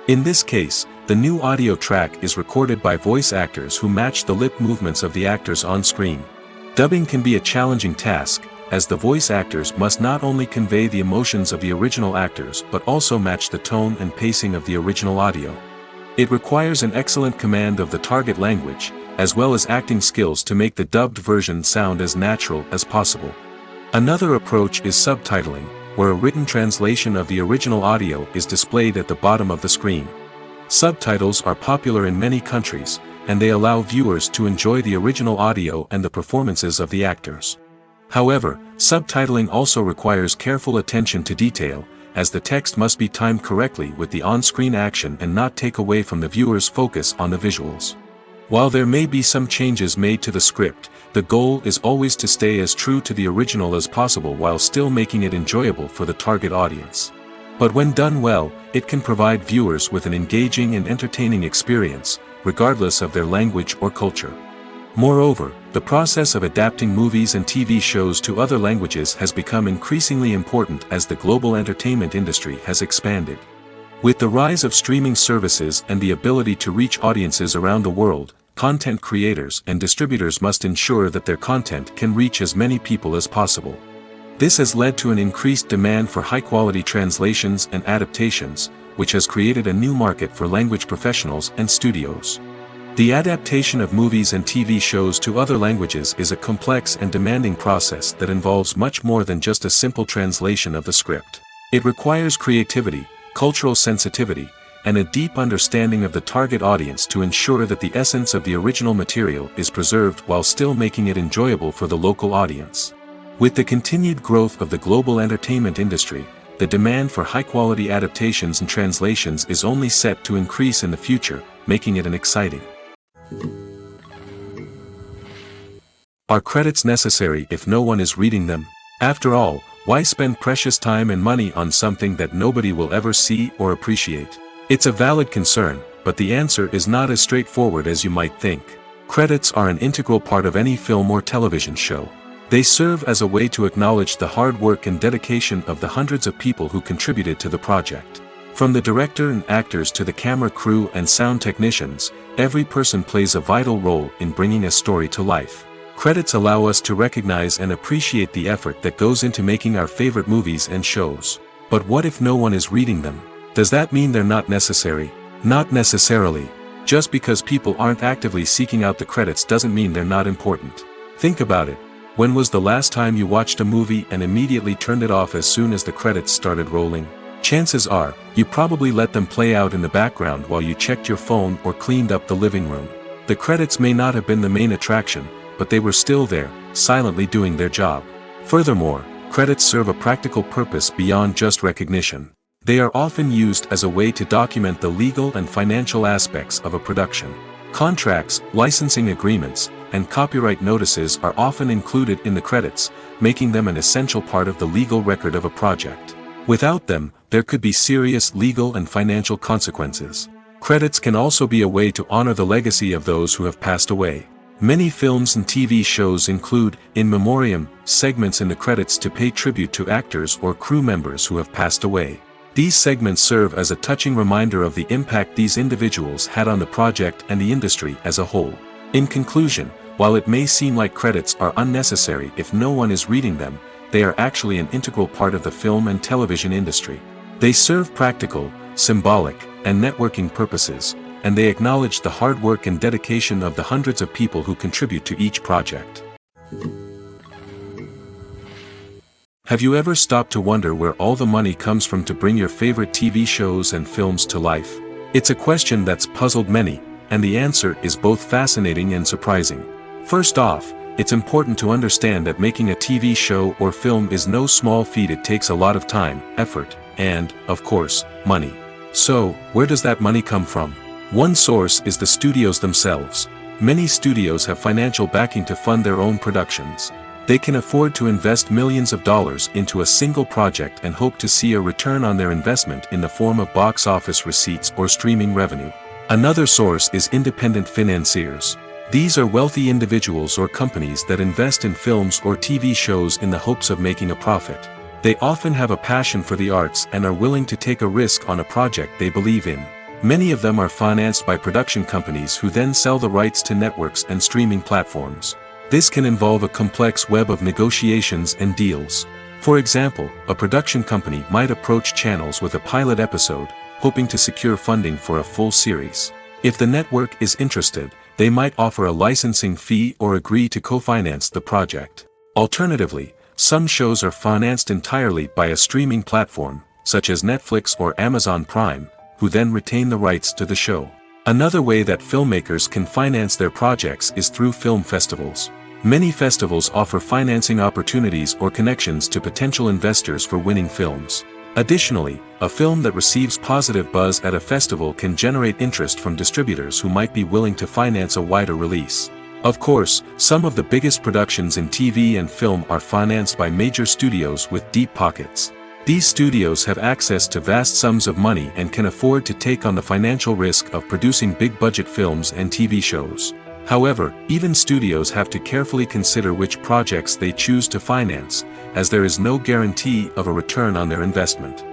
A: In this case, the new audio track is recorded by voice actors who match the lip movements of the actors on screen. Dubbing can be a challenging task, as the voice actors must not only convey the emotions of the original actors but also match the tone and pacing of the original audio. It requires an excellent command of the target language, as well as acting skills to make the dubbed version sound as natural as possible. Another approach is subtitling, where a written translation of the original audio is displayed at the bottom of the screen. Subtitles are popular in many countries, and they allow viewers to enjoy the original audio and the performances of the actors. However, subtitling also requires careful attention to detail, as the text must be timed correctly with the on-screen action and not take away from the viewer's focus on the visuals. While there may be some changes made to the script, the goal is always to stay as true to the original as possible while still making it enjoyable for the target audience. But when done well, it can provide viewers with an engaging and entertaining experience, regardless of their language or culture. Moreover, the process of adapting movies and TV shows to other languages has become increasingly important as the global entertainment industry has expanded. With the rise of streaming services and the ability to reach audiences around the world, content creators and distributors must ensure that their content can reach as many people as possible. This has led to an increased demand for high-quality translations and adaptations, which has created a new market for language professionals and studios. The adaptation of movies and TV shows to other languages is a complex and demanding process that involves much more than just a simple translation of the script. It requires creativity, cultural sensitivity, and a deep understanding of the target audience to ensure that the essence of the original material is preserved while still making it enjoyable for the local audience. With the continued growth of the global entertainment industry, the demand for high-quality adaptations and translations is only set to increase in the future, making it an exciting. Are credits necessary if no one is reading them? After all, why spend precious time and money on something that nobody will ever see or appreciate? It's a valid concern, but the answer is not as straightforward as you might think. Credits are an integral part of any film or television show. They serve as a way to acknowledge the hard work and dedication of the hundreds of people who contributed to the project. From the director and actors to the camera crew and sound technicians, every person plays a vital role in bringing a story to life. Credits allow us to recognize and appreciate the effort that goes into making our favorite movies and shows. But what if no one is reading them? Does that mean they're not necessary? Not necessarily. Just because people aren't actively seeking out the credits doesn't mean they're not important. Think about it. When was the last time you watched a movie and immediately turned it off as soon as the credits started rolling? Chances are, you probably let them play out in the background while you checked your phone or cleaned up the living room. The credits may not have been the main attraction, but they were still there, silently doing their job. Furthermore, credits serve a practical purpose beyond just recognition. They are often used as a way to document the legal and financial aspects of a production. Contracts, licensing agreements, and copyright notices are often included in the credits, making them an essential part of the legal record of a project. Without them, there could be serious legal and financial consequences. Credits can also be a way to honor the legacy of those who have passed away. Many films and TV shows include, in memoriam, segments in the credits to pay tribute to actors or crew members who have passed away. These segments serve as a touching reminder of the impact these individuals had on the project and the industry as a whole. In conclusion, while it may seem like credits are unnecessary if no one is reading them, they are actually an integral part of the film and television industry. They serve practical, symbolic, and networking purposes, and they acknowledge the hard work and dedication of the hundreds of people who contribute to each project. Have you ever stopped to wonder where all the money comes from to bring your favorite TV shows and films to life? It's a question that's puzzled many, and the answer is both fascinating and surprising. First off, it's important to understand that making a TV show or film is no small feat. It takes a lot of time, effort, and, of course, money. So, where does that money come from? One source is the studios themselves. Many studios have financial backing to fund their own productions. They can afford to invest millions of dollars into a single project and hope to see a return on their investment in the form of box office receipts or streaming revenue. Another source is independent financiers. These are wealthy individuals or companies that invest in films or TV shows in the hopes of making a profit. They often have a passion for the arts and are willing to take a risk on a project they believe in. Many of them are financed by production companies who then sell the rights to networks and streaming platforms. This can involve a complex web of negotiations and deals. For example, a production company might approach channels with a pilot episode, hoping to secure funding for a full series. If the network is interested, they might offer a licensing fee or agree to co-finance the project. Alternatively, some shows are financed entirely by a streaming platform, such as Netflix or Amazon Prime, who then retain the rights to the show. Another way that filmmakers can finance their projects is through film festivals. Many festivals offer financing opportunities or connections to potential investors for winning films. Additionally, a film that receives positive buzz at a festival can generate interest from distributors who might be willing to finance a wider release. Of course, some of the biggest productions in TV and film are financed by major studios with deep pockets. These studios have access to vast sums of money and can afford to take on the financial risk of producing big-budget films and TV shows. However, even studios have to carefully consider which projects they choose to finance, as there is no guarantee of a return on their investment.